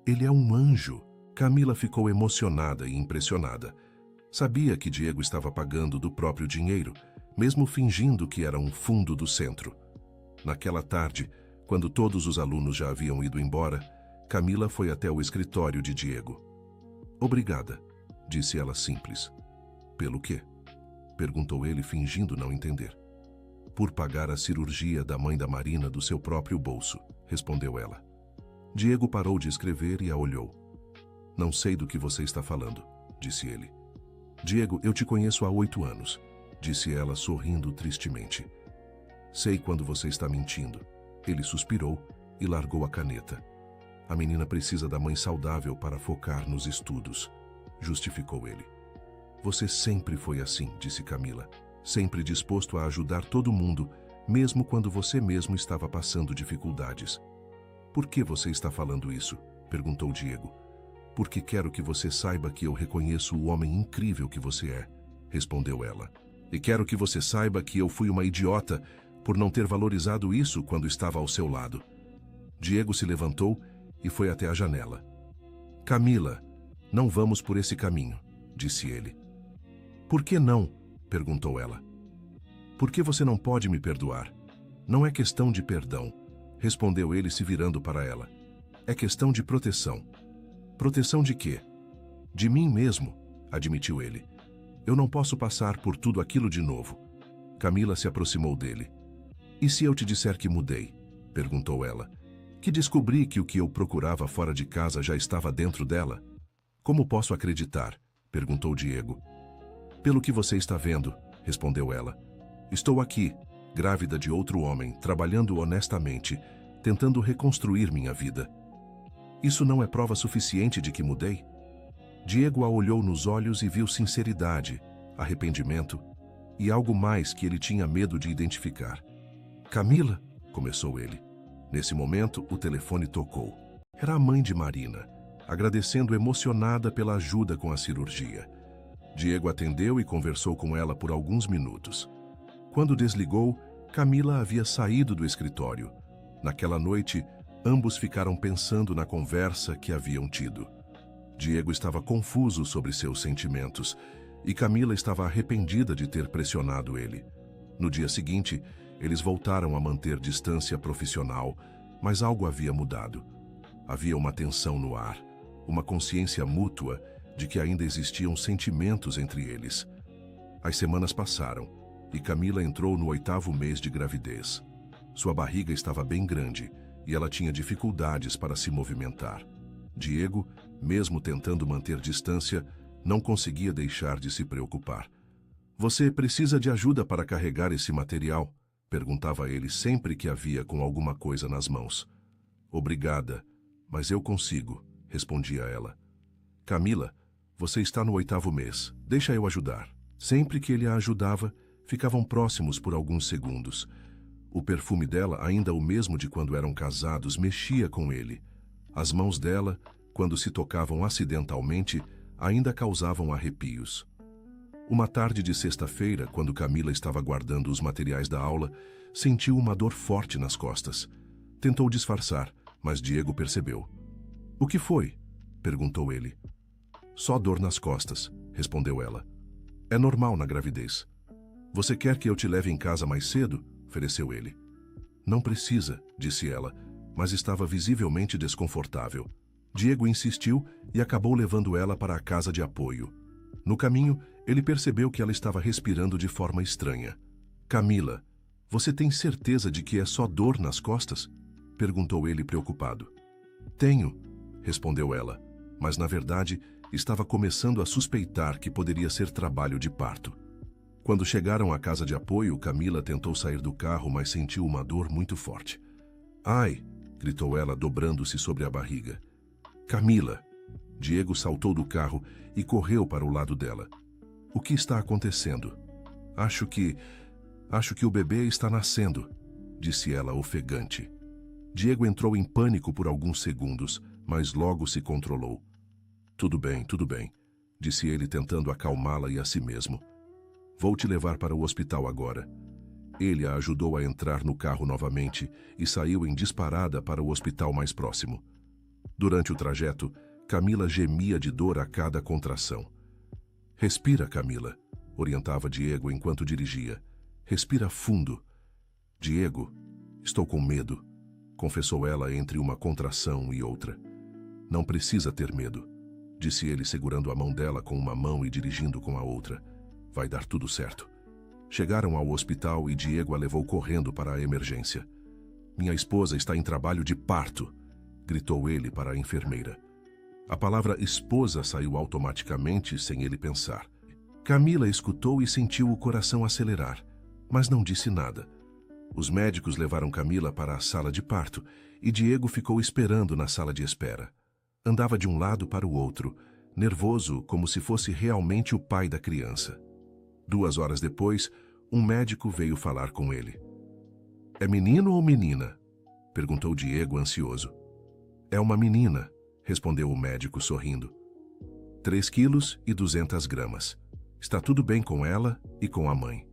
Ele é um anjo. Camila ficou emocionada e impressionada. Sabia que Diego estava pagando do próprio dinheiro, mesmo fingindo que era um fundo do centro. Naquela tarde, quando todos os alunos já haviam ido embora, Camila foi até o escritório de Diego. "Obrigada", disse ela simples. "Pelo quê?", perguntou ele, fingindo não entender. "Por pagar a cirurgia da mãe da Marina do seu próprio bolso", respondeu ela. Diego parou de escrever e a olhou. "Não sei do que você está falando", disse ele. "Diego, eu te conheço há 8 anos", disse ela, sorrindo tristemente. "Sei quando você está mentindo." Ele suspirou e largou a caneta. "A menina precisa da mãe saudável para focar nos estudos", justificou ele. "Você sempre foi assim", disse Camila, "sempre disposto a ajudar todo mundo, mesmo quando você mesmo estava passando dificuldades." "Por que você está falando isso?", perguntou Diego. "Porque quero que você saiba que eu reconheço o homem incrível que você é", respondeu ela. "E quero que você saiba que eu fui uma idiota por não ter valorizado isso quando estava ao seu lado." Diego se levantou e foi até a janela. "Camila, não vamos por esse caminho", disse ele. "Por que não?", perguntou ela. "Por que você não pode me perdoar?" "Não é questão de perdão", respondeu ele, se virando para ela. "É questão de proteção." "Proteção de quê?" "De mim mesmo", admitiu ele. "Eu não posso passar por tudo aquilo de novo." Camila se aproximou dele. "E se eu te disser que mudei?", perguntou ela. "Que descobri que o que eu procurava fora de casa já estava dentro dela?" "Como posso acreditar?", perguntou Diego. "Pelo que você está vendo", respondeu ela. "Estou aqui, grávida de outro homem, trabalhando honestamente, tentando reconstruir minha vida. Isso não é prova suficiente de que mudei?" Diego a olhou nos olhos e viu sinceridade, arrependimento e algo mais que ele tinha medo de identificar. "Camila", começou ele. Nesse momento, o telefone tocou. Era a mãe de Marina, agradecendo emocionada pela ajuda com a cirurgia. Diego atendeu e conversou com ela por alguns minutos. Quando desligou, Camila havia saído do escritório. Naquela noite, ambos ficaram pensando na conversa que haviam tido. Diego estava confuso sobre seus sentimentos e Camila estava arrependida de ter pressionado ele. No dia seguinte, eles voltaram a manter distância profissional, mas algo havia mudado. Havia uma tensão no ar, uma consciência mútua de que ainda existiam sentimentos entre eles. As semanas passaram e Camila entrou no 8º mês de gravidez. Sua barriga estava bem grande e ela tinha dificuldades para se movimentar. Diego, mesmo tentando manter distância, não conseguia deixar de se preocupar. "Você precisa de ajuda para carregar esse material?", perguntava ele sempre que havia com alguma coisa nas mãos. "Obrigada, mas eu consigo", respondia ela. "Camila, você está no 8º mês, deixa eu ajudar." Sempre que ele a ajudava, ficavam próximos por alguns segundos. O perfume dela, ainda o mesmo de quando eram casados, mexia com ele. As mãos dela, quando se tocavam acidentalmente, ainda causavam arrepios. Uma tarde de sexta-feira, quando Camila estava guardando os materiais da aula, sentiu uma dor forte nas costas. Tentou disfarçar, mas Diego percebeu. "O que foi?", perguntou ele. "Só dor nas costas", respondeu ela. "É normal na gravidez." "Você quer que eu te leve em casa mais cedo?", ofereceu ele. "Não precisa", disse ela, mas estava visivelmente desconfortável. Diego insistiu e acabou levando ela para a casa de apoio. No caminho, ele percebeu que ela estava respirando de forma estranha. "Camila, você tem certeza de que é só dor nas costas?", perguntou ele preocupado. "Tenho", respondeu ela, mas na verdade estava começando a suspeitar que poderia ser trabalho de parto. Quando chegaram à casa de apoio, Camila tentou sair do carro, mas sentiu uma dor muito forte. "Ai!", gritou ela, dobrando-se sobre a barriga. "Camila!", Diego saltou do carro e correu para o lado dela. "O que está acontecendo?", Acho que o bebê está nascendo", disse ela ofegante. Diego entrou em pânico por alguns segundos, mas logo se controlou. Tudo bem", disse ele, tentando acalmá-la e a si mesmo. "Vou te levar para o hospital agora." Ele a ajudou a entrar no carro novamente e saiu em disparada para o hospital mais próximo. Durante o trajeto, Camila gemia de dor a cada contração. "Respira, Camila", orientava Diego enquanto dirigia. Respira fundo. Diego, estou com medo, confessou ela entre uma contração e outra. Não precisa ter medo, disse ele segurando a mão dela com uma mão e dirigindo com a outra. Vai dar tudo certo. Chegaram ao hospital e Diego a levou correndo para a emergência. Minha esposa está em trabalho de parto, gritou ele para a enfermeira. A palavra esposa saiu automaticamente sem ele pensar. Camila escutou e sentiu o coração acelerar, mas não disse nada. Os médicos levaram Camila para a sala de parto e Diego ficou esperando na sala de espera. Andava de um lado para o outro, nervoso como se fosse realmente o pai da criança. 2 horas depois, um médico veio falar com ele. É menino ou menina? Perguntou Diego ansioso. É uma menina, respondeu o médico sorrindo. 3 quilos e 200 gramas. Está tudo bem com ela e com a mãe.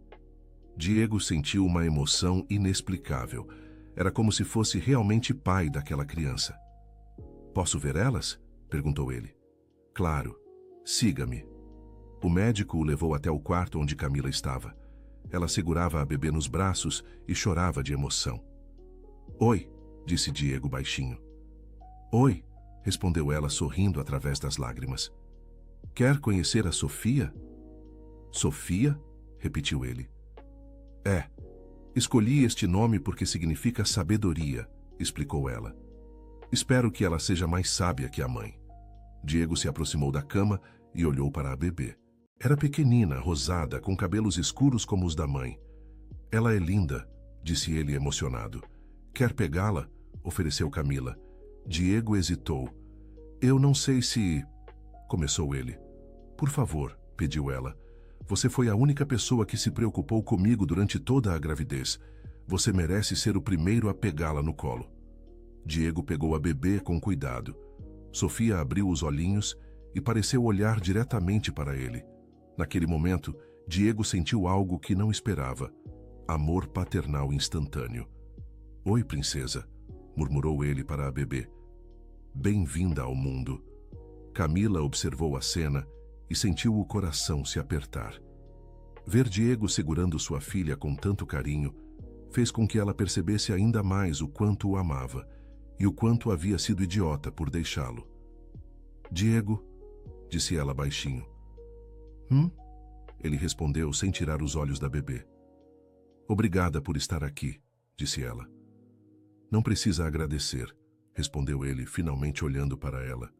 Diego sentiu uma emoção inexplicável. Era como se fosse realmente pai daquela criança. Posso ver elas? Perguntou ele. Claro. Siga-me. O médico o levou até o quarto onde Camila estava. Ela segurava a bebê nos braços e chorava de emoção. Oi, disse Diego baixinho. Oi, respondeu ela sorrindo através das lágrimas. Quer conhecer a Sofia? Sofia? Repetiu ele. É. Escolhi este nome porque significa sabedoria, explicou ela. Espero que ela seja mais sábia que a mãe. Diego se aproximou da cama e olhou para a bebê. Era pequenina, rosada, com cabelos escuros como os da mãe. Ela é linda, disse ele emocionado. Quer pegá-la? Ofereceu Camila. Diego hesitou. Eu não sei se... Começou ele. Por favor, pediu ela. Você foi a única pessoa que se preocupou comigo durante toda a gravidez. Você merece ser o primeiro a pegá-la no colo. Diego pegou a bebê com cuidado. Sofia abriu os olhinhos e pareceu olhar diretamente para ele. Naquele momento, Diego sentiu algo que não esperava. Amor paternal instantâneo. Oi, princesa, murmurou ele para a bebê. Bem-vinda ao mundo. Camila observou a cena e sentiu o coração se apertar. Ver Diego segurando sua filha com tanto carinho fez com que ela percebesse ainda mais o quanto o amava e o quanto havia sido idiota por deixá-lo. Diego, disse ela baixinho. Ele respondeu sem tirar os olhos da bebê. Obrigada por estar aqui, disse ela. Não precisa agradecer, respondeu ele, finalmente olhando para ela.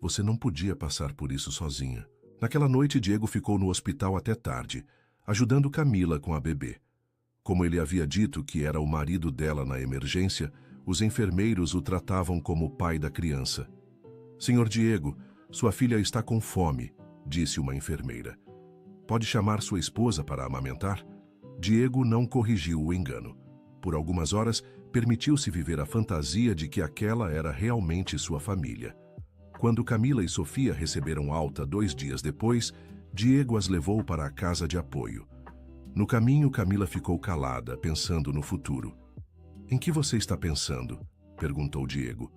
Você não podia passar por isso sozinha. Naquela noite, Diego ficou no hospital até tarde, ajudando Camila com a bebê. Como ele havia dito que era o marido dela na emergência, os enfermeiros o tratavam como o pai da criança. Senhor Diego, sua filha está com fome, disse uma enfermeira. Pode chamar sua esposa para amamentar? Diego não corrigiu o engano. Por algumas horas, permitiu-se viver a fantasia de que aquela era realmente sua família. Quando Camila e Sofia receberam alta 2 dias depois, Diego as levou para a casa de apoio. No caminho, Camila ficou calada, pensando no futuro. Em que você está pensando? Perguntou Diego.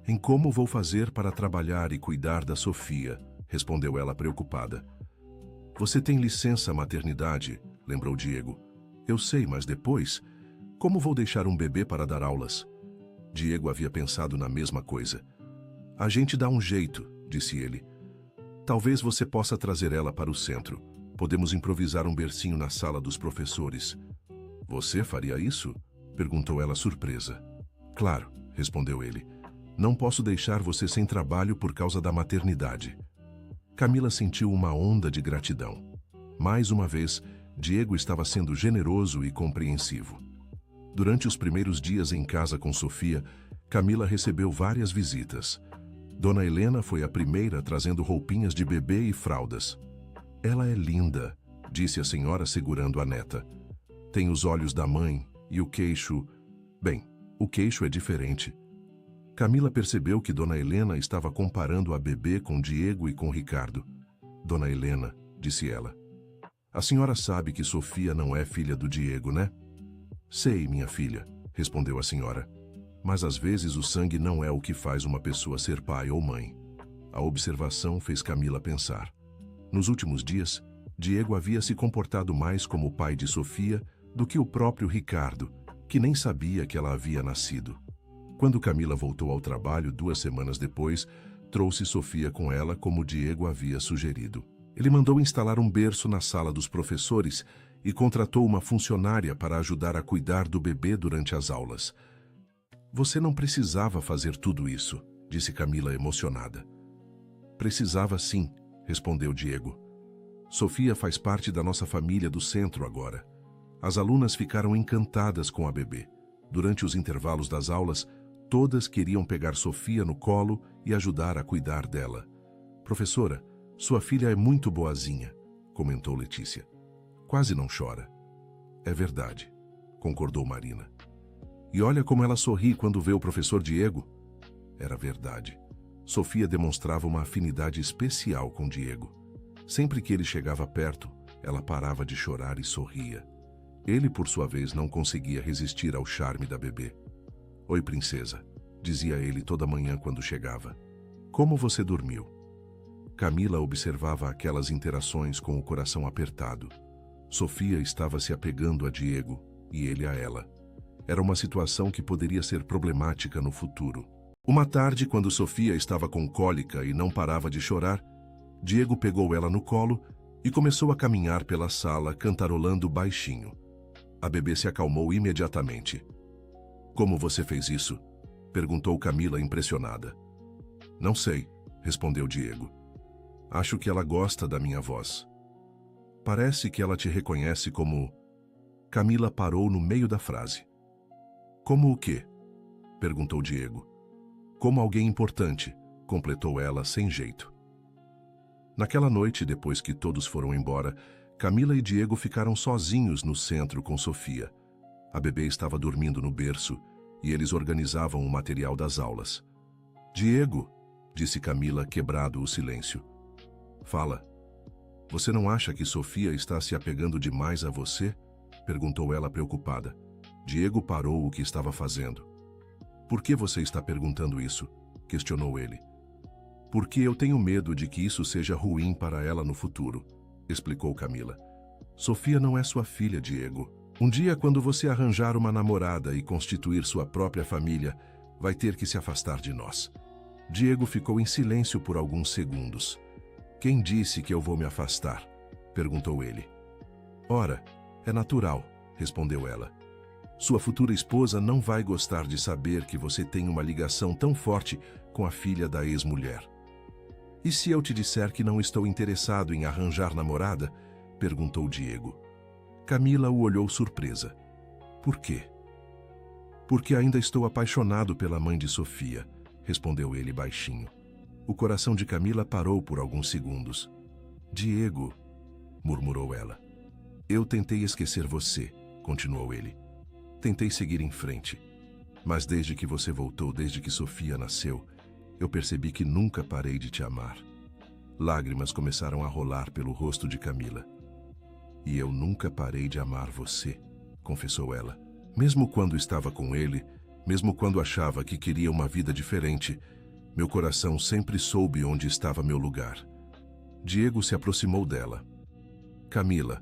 Em como vou fazer para trabalhar e cuidar da Sofia, respondeu ela preocupada. Você tem licença maternidade, lembrou Diego. Eu sei, mas depois, como vou deixar um bebê para dar aulas? Diego havia pensado na mesma coisa. A gente dá um jeito, disse ele. Talvez você possa trazer ela para o centro. Podemos improvisar um bercinho na sala dos professores. Você faria isso? Perguntou ela surpresa. Claro, respondeu ele. Não posso deixar você sem trabalho por causa da maternidade. Camila sentiu uma onda de gratidão. Mais uma vez, Diego estava sendo generoso e compreensivo. Durante os primeiros dias em casa com Sofia, Camila recebeu várias visitas. Dona Helena foi a primeira trazendo roupinhas de bebê e fraldas. Ela é linda, disse a senhora segurando a neta. Tem os olhos da mãe e o queixo... Bem, o queixo é diferente. Camila percebeu que Dona Helena estava comparando a bebê com Diego e com Ricardo. Dona Helena, disse ela. A senhora sabe que Sofia não é filha do Diego, né? Sei, minha filha, respondeu a senhora. Mas às vezes o sangue não é o que faz uma pessoa ser pai ou mãe. A observação fez Camila pensar. Nos últimos dias, Diego havia se comportado mais como o pai de Sofia do que o próprio Ricardo, que nem sabia que ela havia nascido. Quando Camila voltou ao trabalho 2 semanas depois, trouxe Sofia com ela como Diego havia sugerido. Ele mandou instalar um berço na sala dos professores e contratou uma funcionária para ajudar a cuidar do bebê durante as aulas. Você não precisava fazer tudo isso, disse Camila emocionada. Precisava sim, respondeu Diego. Sofia faz parte da nossa família do centro agora. As alunas ficaram encantadas com a bebê. Durante os intervalos das aulas, todas queriam pegar Sofia no colo e ajudar a cuidar dela. Professora, sua filha é muito boazinha, comentou Letícia. Quase não chora. É verdade, concordou Marina. E olha como ela sorri quando vê o professor Diego. Era verdade. Sofia demonstrava uma afinidade especial com Diego. Sempre que ele chegava perto, ela parava de chorar e sorria. Ele, por sua vez, não conseguia resistir ao charme da bebê. Oi, princesa, dizia ele toda manhã quando chegava. Como você dormiu? Camila observava aquelas interações com o coração apertado. Sofia estava se apegando a Diego e ele a ela. Era uma situação que poderia ser problemática no futuro. Uma tarde, quando Sofia estava com cólica e não parava de chorar, Diego pegou ela no colo e começou a caminhar pela sala, cantarolando baixinho. A bebê se acalmou imediatamente. Como você fez isso? Perguntou Camila impressionada. Não sei, respondeu Diego. Acho que ela gosta da minha voz. Parece que ela te reconhece como... Camila parou no meio da frase. Como o quê? Perguntou Diego. Como alguém importante, completou ela sem jeito. Naquela noite, depois que todos foram embora, Camila e Diego ficaram sozinhos no centro com Sofia. A bebê estava dormindo no berço e eles organizavam o material das aulas. Diego, disse Camila, quebrado o silêncio. Fala. Você não acha que Sofia está se apegando demais a você? Perguntou ela preocupada. Diego parou o que estava fazendo. Por que você está perguntando isso? Questionou ele. Porque eu tenho medo de que isso seja ruim para ela no futuro, explicou Camila. Sofia não é sua filha, Diego. Um dia, quando você arranjar uma namorada e constituir sua própria família, vai ter que se afastar de nós. Diego ficou em silêncio por alguns segundos. Quem disse que eu vou me afastar? Perguntou ele. Ora, é natural, respondeu ela. Sua futura esposa não vai gostar de saber que você tem uma ligação tão forte com a filha da ex-mulher. E se eu te disser que não estou interessado em arranjar namorada? Perguntou Diego. Camila o olhou surpresa. Por quê? Porque ainda estou apaixonado pela mãe de Sofia, respondeu ele baixinho. O coração de Camila parou por alguns segundos. Diego, murmurou ela. Eu tentei esquecer você, continuou ele. Tentei seguir em frente. Mas desde que você voltou, desde que Sofia nasceu, eu percebi que nunca parei de te amar. Lágrimas começaram a rolar pelo rosto de Camila. E eu nunca parei de amar você, confessou ela. Mesmo quando estava com ele, mesmo quando achava que queria uma vida diferente, meu coração sempre soube onde estava meu lugar. Diego se aproximou dela. Camila,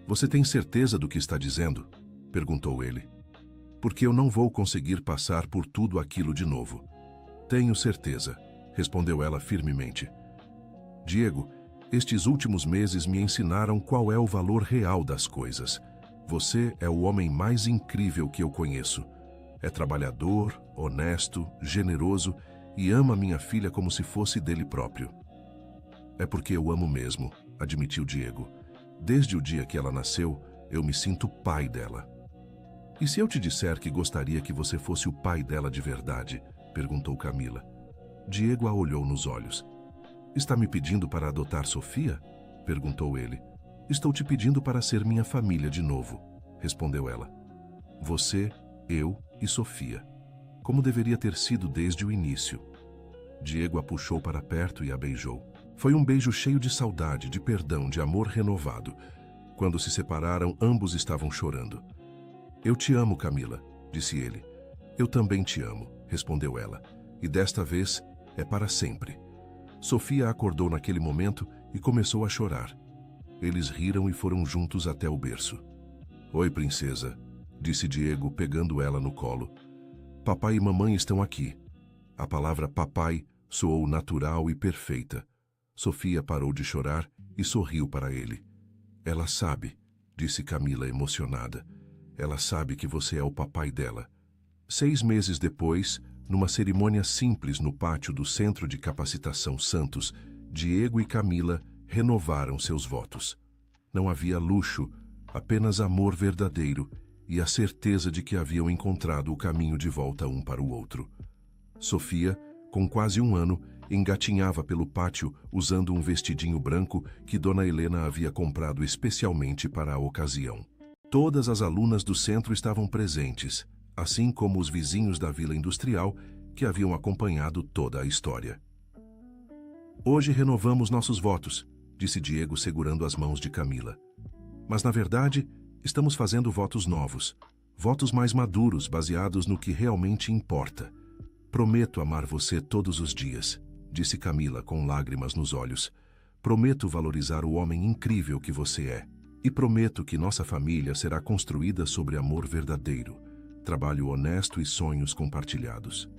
você tem certeza do que está dizendo? Perguntou ele. Porque eu não vou conseguir passar por tudo aquilo de novo. Tenho certeza, respondeu ela firmemente. Diego, estes últimos meses me ensinaram qual é o valor real das coisas. Você é o homem mais incrível que eu conheço. É trabalhador, honesto, generoso e ama minha filha como se fosse dele próprio. É porque eu amo mesmo, admitiu Diego. Desde o dia que ela nasceu, eu me sinto pai dela. E se eu te disser que gostaria que você fosse o pai dela de verdade? Perguntou Camila. Diego a olhou nos olhos. Está me pedindo para adotar Sofia? Perguntou ele. Estou te pedindo para ser minha família de novo, respondeu ela. Você, eu e Sofia. Como deveria ter sido desde o início. Diego a puxou para perto e a beijou. Foi um beijo cheio de saudade, de perdão, de amor renovado. Quando se separaram, ambos estavam chorando. Eu te amo, Camila, disse ele. Eu também te amo, respondeu ela. E desta vez é para sempre. Sofia acordou naquele momento e começou a chorar. Eles riram e foram juntos até o berço. Oi, princesa, disse Diego, pegando ela no colo. Papai e mamãe estão aqui. A palavra papai soou natural e perfeita. Sofia parou de chorar e sorriu para ele. Ela sabe, disse Camila emocionada. Ela sabe que você é o papai dela. 6 meses depois, numa cerimônia simples no pátio do Centro de Capacitação Santos, Diego e Camila renovaram seus votos. Não havia luxo, apenas amor verdadeiro e a certeza de que haviam encontrado o caminho de volta um para o outro. Sofia, com quase 1 ano, engatinhava pelo pátio usando um vestidinho branco que Dona Helena havia comprado especialmente para a ocasião. Todas as alunas do centro estavam presentes, assim como os vizinhos da Vila Industrial que haviam acompanhado toda a história. Hoje renovamos nossos votos, disse Diego segurando as mãos de Camila. Mas, na verdade, estamos fazendo votos novos, votos mais maduros baseados no que realmente importa. Prometo amar você todos os dias, disse Camila com lágrimas nos olhos. Prometo valorizar o homem incrível que você é. E prometo que nossa família será construída sobre amor verdadeiro, trabalho honesto e sonhos compartilhados.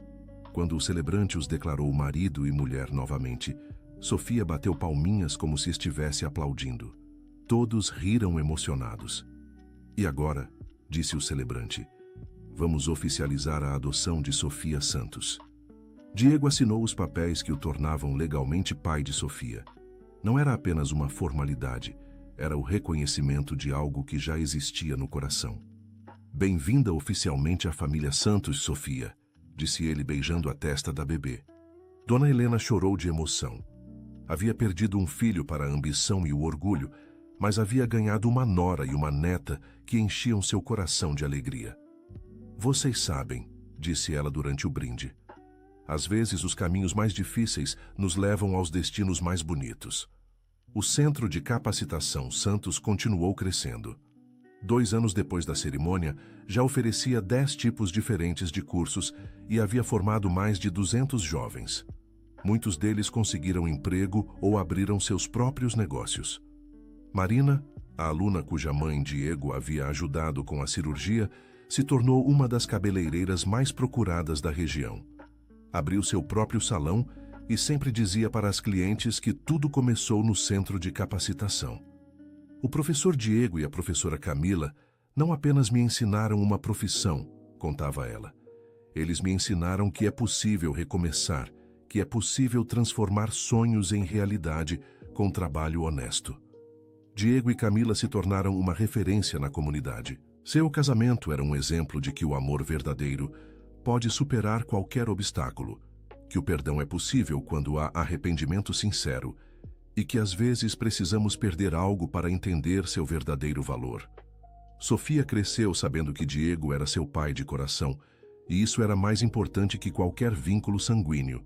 Quando o celebrante os declarou marido e mulher novamente, Sofia bateu palminhas como se estivesse aplaudindo. Todos riram emocionados. E agora, disse o celebrante, vamos oficializar a adoção de Sofia Santos. Diego assinou os papéis que o tornavam legalmente pai de Sofia. Não era apenas uma formalidade, era o reconhecimento de algo que já existia no coração. Bem-vinda oficialmente à família Santos, Sofia, disse ele beijando a testa da bebê. Dona Helena chorou de emoção. Havia perdido um filho para a ambição e o orgulho, mas havia ganhado uma nora e uma neta que enchiam seu coração de alegria. Vocês sabem, disse ela durante o brinde. Às vezes os caminhos mais difíceis nos levam aos destinos mais bonitos. O Centro de Capacitação Santos continuou crescendo. 2 anos depois da cerimônia, já oferecia 10 tipos diferentes de cursos e havia formado mais de 200 jovens. Muitos deles conseguiram emprego ou abriram seus próprios negócios. Marina, a aluna cuja mãe Diego havia ajudado com a cirurgia, se tornou uma das cabeleireiras mais procuradas da região. Abriu seu próprio salão e sempre dizia para as clientes que tudo começou no centro de capacitação. O professor Diego e a professora Camila não apenas me ensinaram uma profissão, contava ela. Eles me ensinaram que é possível recomeçar, que é possível transformar sonhos em realidade com trabalho honesto. Diego e Camila se tornaram uma referência na comunidade. Seu casamento era um exemplo de que o amor verdadeiro pode superar qualquer obstáculo, que o perdão é possível quando há arrependimento sincero e que às vezes precisamos perder algo para entender seu verdadeiro valor. Sofia cresceu sabendo que Diego era seu pai de coração e isso era mais importante que qualquer vínculo sanguíneo.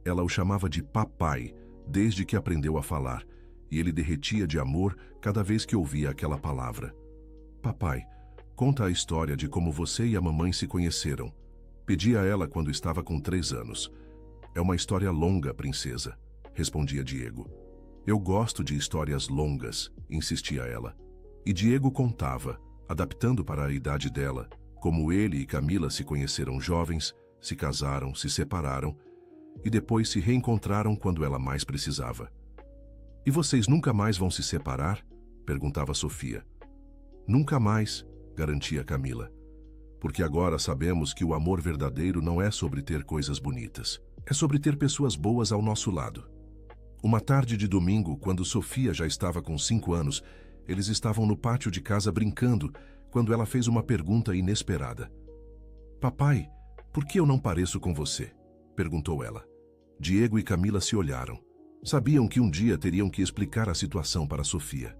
Ela o chamava de papai desde que aprendeu a falar e ele derretia de amor cada vez que ouvia aquela palavra. Papai, conta a história de como você e a mamãe se conheceram. Pedi a ela quando estava com 3 anos. É uma história longa, princesa, respondia Diego. Eu gosto de histórias longas, insistia ela. E Diego contava, adaptando para a idade dela, como ele e Camila se conheceram jovens, se casaram, se separaram e depois se reencontraram quando ela mais precisava. E vocês nunca mais vão se separar? Perguntava Sofia. Nunca mais, garantia Camila. Porque agora sabemos que o amor verdadeiro não é sobre ter coisas bonitas. É sobre ter pessoas boas ao nosso lado. Uma tarde de domingo, quando Sofia já estava com 5 anos, eles estavam no pátio de casa brincando, quando ela fez uma pergunta inesperada. Papai, por que eu não pareço com você? Perguntou ela. Diego e Camila se olharam. Sabiam que um dia teriam que explicar a situação para Sofia.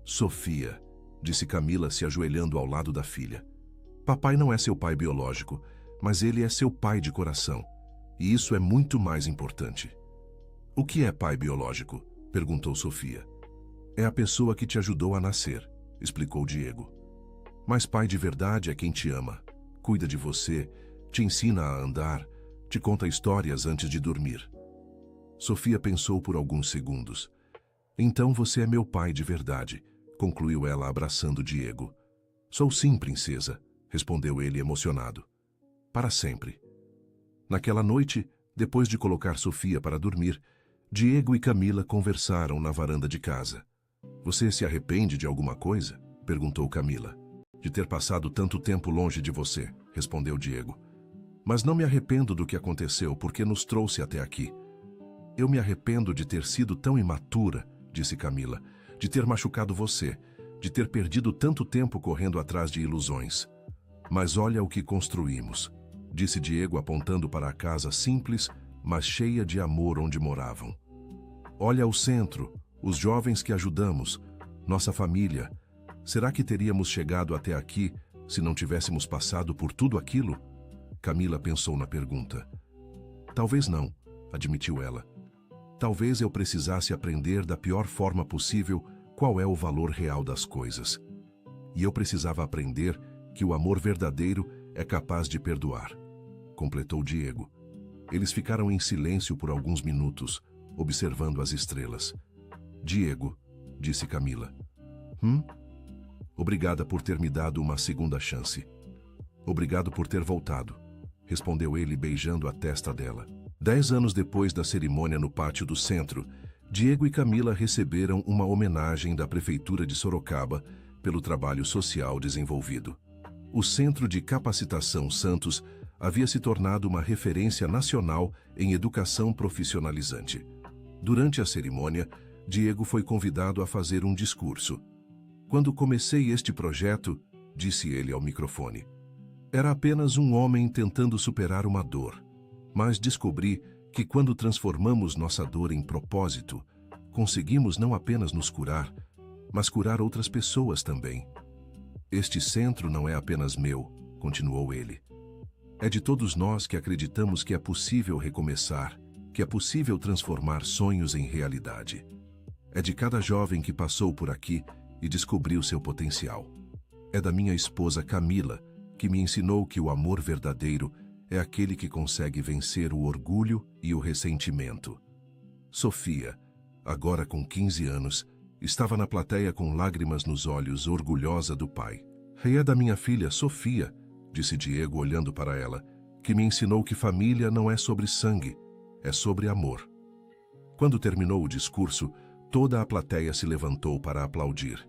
Sofia, disse Camila se ajoelhando ao lado da filha. Papai não é seu pai biológico, mas ele é seu pai de coração. E isso é muito mais importante. O que é pai biológico? Perguntou Sofia. É a pessoa que te ajudou a nascer, explicou Diego. Mas pai de verdade é quem te ama, cuida de você, te ensina a andar, te conta histórias antes de dormir. Sofia pensou por alguns segundos. Então você é meu pai de verdade, concluiu ela abraçando Diego. Sou sim, princesa, respondeu ele emocionado. Para sempre. Naquela noite, depois de colocar Sofia para dormir, Diego e Camila conversaram na varanda de casa. Você se arrepende de alguma coisa? Perguntou Camila. De ter passado tanto tempo longe de você, respondeu Diego. Mas não me arrependo do que aconteceu porque nos trouxe até aqui. Eu me arrependo de ter sido tão imatura, disse Camila, de ter machucado você, de ter perdido tanto tempo correndo atrás de ilusões. Mas olha o que construímos, disse Diego apontando para a casa simples, mas cheia de amor onde moravam. Olha o centro, os jovens que ajudamos, nossa família. Será que teríamos chegado até aqui se não tivéssemos passado por tudo aquilo? Camila pensou na pergunta. Talvez não, admitiu ela. Talvez eu precisasse aprender da pior forma possível qual é o valor real das coisas. E eu precisava aprender que o amor verdadeiro é capaz de perdoar, completou Diego. Eles ficaram em silêncio por alguns minutos, observando as estrelas. Diego, disse Camila. Obrigada por ter me dado uma segunda chance. Obrigado por ter voltado, respondeu ele beijando a testa dela. 10 anos depois da cerimônia no pátio do centro, Diego e Camila receberam uma homenagem da Prefeitura de Sorocaba pelo trabalho social desenvolvido. O Centro de Capacitação Santos havia se tornado uma referência nacional em educação profissionalizante. Durante a cerimônia, Diego foi convidado a fazer um discurso. Quando comecei este projeto, disse ele ao microfone, era apenas um homem tentando superar uma dor. Mas descobri que quando transformamos nossa dor em propósito, conseguimos não apenas nos curar, mas curar outras pessoas também. Este centro não é apenas meu, continuou ele. É de todos nós que acreditamos que é possível recomeçar, que é possível transformar sonhos em realidade. É de cada jovem que passou por aqui e descobriu seu potencial. É da minha esposa Camila, que me ensinou que o amor verdadeiro é aquele que consegue vencer o orgulho e o ressentimento. Sofia, agora com 15 anos, estava na plateia com lágrimas nos olhos, orgulhosa do pai. E é da minha filha Sofia, disse Diego olhando para ela, que me ensinou que família não é sobre sangue, é sobre amor. Quando terminou o discurso, toda a plateia se levantou para aplaudir.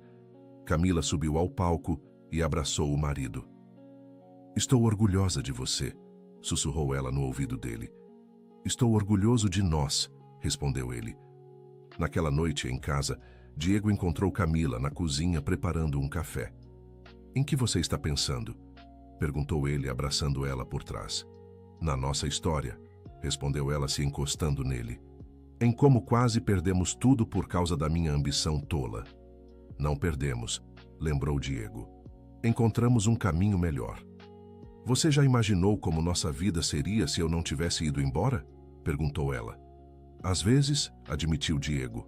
Camila subiu ao palco e abraçou o marido. Estou orgulhosa de você, sussurrou ela no ouvido dele. Estou orgulhoso de nós, respondeu ele. Naquela noite, em casa, Diego encontrou Camila na cozinha preparando um café. Em que você está pensando? Perguntou ele, abraçando ela por trás. Na nossa história, respondeu ela se encostando nele. Em como quase perdemos tudo por causa da minha ambição tola. Não perdemos, lembrou Diego. Encontramos um caminho melhor. Você já imaginou como nossa vida seria se eu não tivesse ido embora? Perguntou ela. Às vezes, admitiu Diego.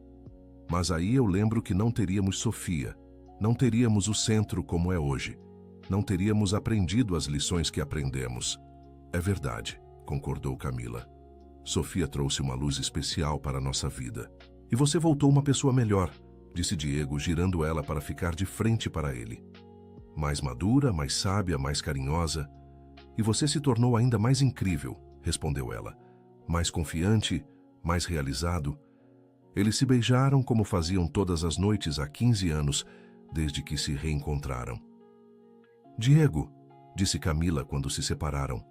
Mas aí eu lembro que não teríamos Sofia, não teríamos o centro como é hoje, não teríamos aprendido as lições que aprendemos. É verdade, concordou Camila. Sofia trouxe uma luz especial para a nossa vida. E você voltou uma pessoa melhor, disse Diego, girando ela para ficar de frente para ele. Mais madura, mais sábia, mais carinhosa. E você se tornou ainda mais incrível, respondeu ela. Mais confiante, mais realizado. Eles se beijaram como faziam todas as noites há 15 anos, desde que se reencontraram. Diego, disse Camila quando se separaram.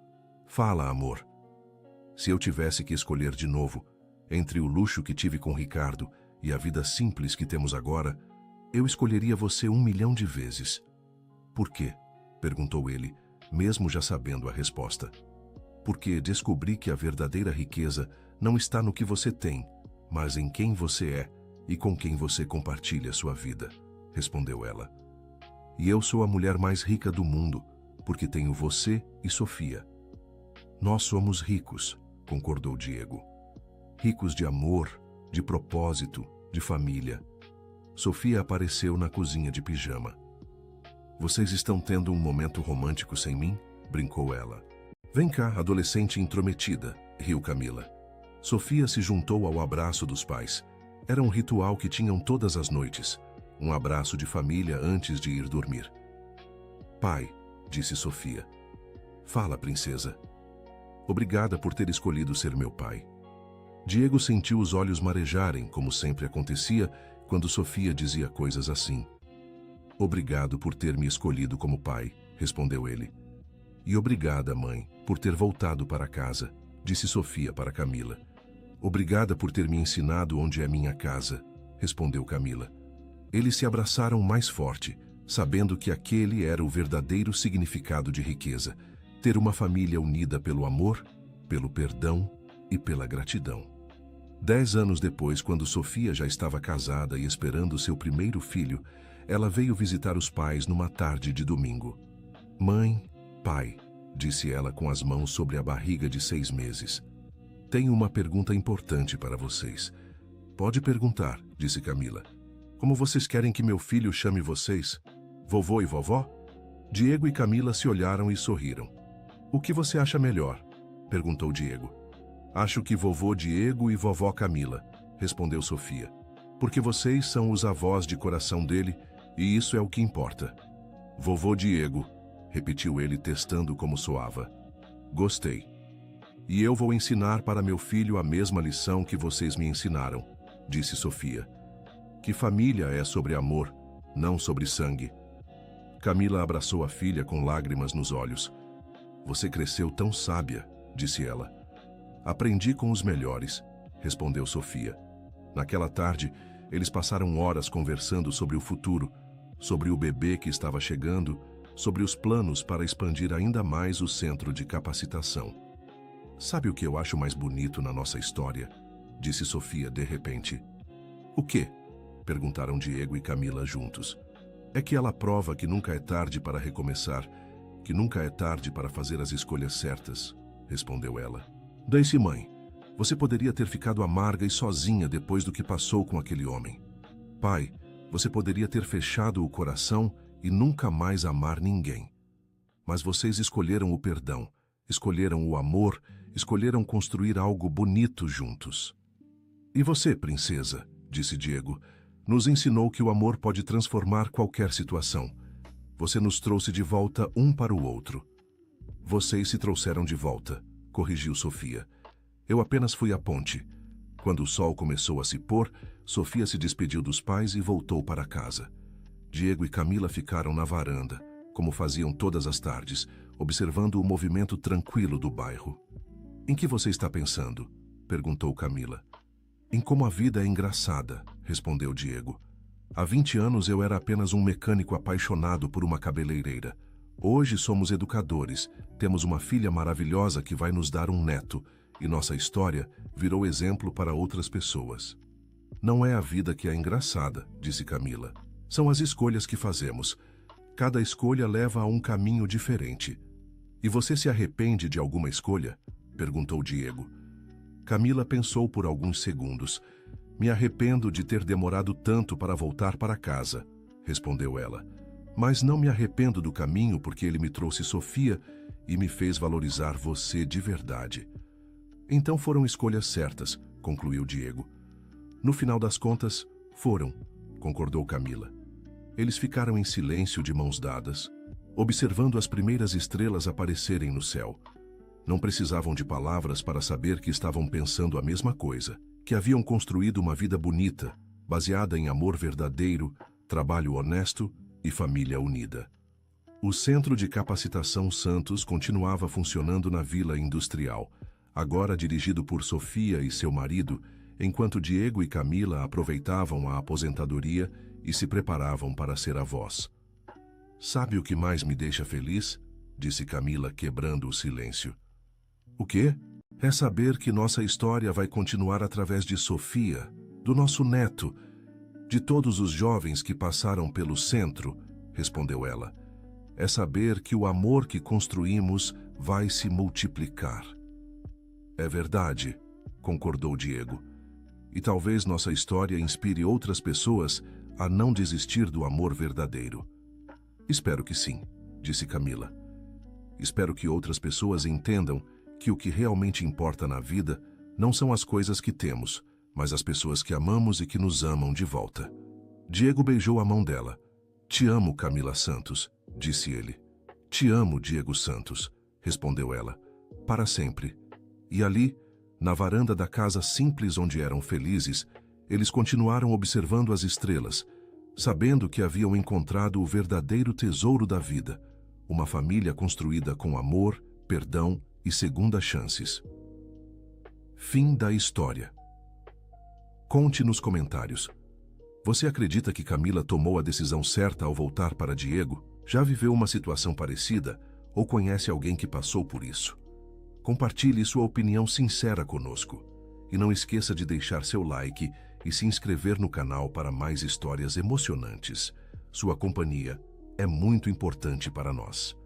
Fala, amor. Se eu tivesse que escolher de novo, entre o luxo que tive com Ricardo e a vida simples que temos agora, eu escolheria você 1 milhão de vezes. Por quê? Perguntou ele, mesmo já sabendo a resposta. Porque descobri que a verdadeira riqueza não está no que você tem, mas em quem você é e com quem você compartilha sua vida, respondeu ela. E eu sou a mulher mais rica do mundo, porque tenho você e Sofia. Nós somos ricos, concordou Diego. Ricos de amor, de propósito, de família. Sofia apareceu na cozinha de pijama. Vocês estão tendo um momento romântico sem mim? Brincou ela. Vem cá, adolescente intrometida, riu Camila. Sofia se juntou ao abraço dos pais. Era um ritual que tinham todas as noites, um abraço de família antes de ir dormir. Pai, disse Sofia. Fala, princesa. Obrigada por ter escolhido ser meu pai. Diego sentiu os olhos marejarem, como sempre acontecia quando Sofia dizia coisas assim. Obrigado por ter me escolhido como pai, respondeu ele. E obrigada, mãe, por ter voltado para casa, disse Sofia para Camila. Obrigada por ter me ensinado onde é minha casa, respondeu Camila. Eles se abraçaram mais forte, sabendo que aquele era o verdadeiro significado de riqueza, ter uma família unida pelo amor, pelo perdão e pela gratidão. 10 anos depois, quando Sofia já estava casada e esperando seu primeiro filho, ela veio visitar os pais numa tarde de domingo. Mãe, pai, disse ela com as mãos sobre a barriga de 6 meses. Tenho uma pergunta importante para vocês. Pode perguntar, disse Camila. Como vocês querem que meu filho chame vocês? Vovô e vovó? Diego e Camila se olharam e sorriram. O que você acha melhor? Perguntou Diego. Acho que vovô Diego e vovó Camila, respondeu Sofia. Porque vocês são os avós de coração dele e isso é o que importa. Vovô Diego, repetiu ele testando como soava. Gostei. E eu vou ensinar para meu filho a mesma lição que vocês me ensinaram, disse Sofia. Que família é sobre amor, não sobre sangue. Camila abraçou a filha com lágrimas nos olhos. Você cresceu tão sábia, disse ela. Aprendi com os melhores, respondeu Sofia. Naquela tarde, eles passaram horas conversando sobre o futuro, sobre o bebê que estava chegando, sobre os planos para expandir ainda mais o centro de capacitação. Sabe o que eu acho mais bonito na nossa história? Disse Sofia de repente. O quê? Perguntaram Diego e Camila juntos. É que ela prova que nunca é tarde para recomeçar, que nunca é tarde para fazer as escolhas certas, respondeu ela. Daisy, mãe, você poderia ter ficado amarga e sozinha depois do que passou com aquele homem. Pai, você poderia ter fechado o coração e nunca mais amar ninguém. Mas vocês escolheram o perdão, escolheram o amor, escolheram construir algo bonito juntos. E você, princesa, disse Diego, nos ensinou que o amor pode transformar qualquer situação. Você nos trouxe de volta um para o outro. Vocês se trouxeram de volta, corrigiu Sofia. Eu apenas fui a ponte. Quando o sol começou a se pôr, Sofia se despediu dos pais e voltou para casa. Diego e Camila ficaram na varanda, como faziam todas as tardes, observando o movimento tranquilo do bairro. Em que você está pensando? Perguntou Camila. Em como a vida é engraçada, respondeu Diego. Há 20 anos eu era apenas um mecânico apaixonado por uma cabeleireira. Hoje somos educadores, temos uma filha maravilhosa que vai nos dar um neto, e nossa história virou exemplo para outras pessoas. Não é a vida que é engraçada, disse Camila. São as escolhas que fazemos. Cada escolha leva a um caminho diferente. E você se arrepende de alguma escolha? Perguntou Diego. Camila pensou por alguns segundos. Me arrependo de ter demorado tanto para voltar para casa, respondeu ela. Mas não me arrependo do caminho porque ele me trouxe Sofia e me fez valorizar você de verdade. Então foram escolhas certas, concluiu Diego. No final das contas, foram, concordou Camila. Eles ficaram em silêncio de mãos dadas, observando as primeiras estrelas aparecerem no céu. Não precisavam de palavras para saber que estavam pensando a mesma coisa, que haviam construído uma vida bonita, baseada em amor verdadeiro, trabalho honesto e família unida. O Centro de Capacitação Santos continuava funcionando na Vila Industrial, agora dirigido por Sofia e seu marido, enquanto Diego e Camila aproveitavam a aposentadoria e se preparavam para ser avós. Sabe o que mais me deixa feliz? Disse Camila, quebrando o silêncio. O quê? É saber que nossa história vai continuar através de Sofia, do nosso neto, de todos os jovens que passaram pelo centro, respondeu ela. É saber que o amor que construímos vai se multiplicar. É verdade, concordou Diego. E talvez nossa história inspire outras pessoas a não desistir do amor verdadeiro. Espero que sim, disse Camila. Espero que outras pessoas entendam que o que realmente importa na vida não são as coisas que temos, mas as pessoas que amamos e que nos amam de volta. Diego beijou a mão dela. Te amo, Camila Santos, disse ele. Te amo, Diego Santos, respondeu ela. Para sempre. E ali, na varanda da casa simples onde eram felizes, eles continuaram observando as estrelas, sabendo que haviam encontrado o verdadeiro tesouro da vida, uma família construída com amor, perdão e segundas chances. Fim da história. Conte nos comentários. Você acredita que Camila tomou a decisão certa ao voltar para Diego? Já viveu uma situação parecida ou conhece alguém que passou por isso? Compartilhe sua opinião sincera conosco. E não esqueça de deixar seu like e se inscrever no canal para mais histórias emocionantes. Sua companhia é muito importante para nós.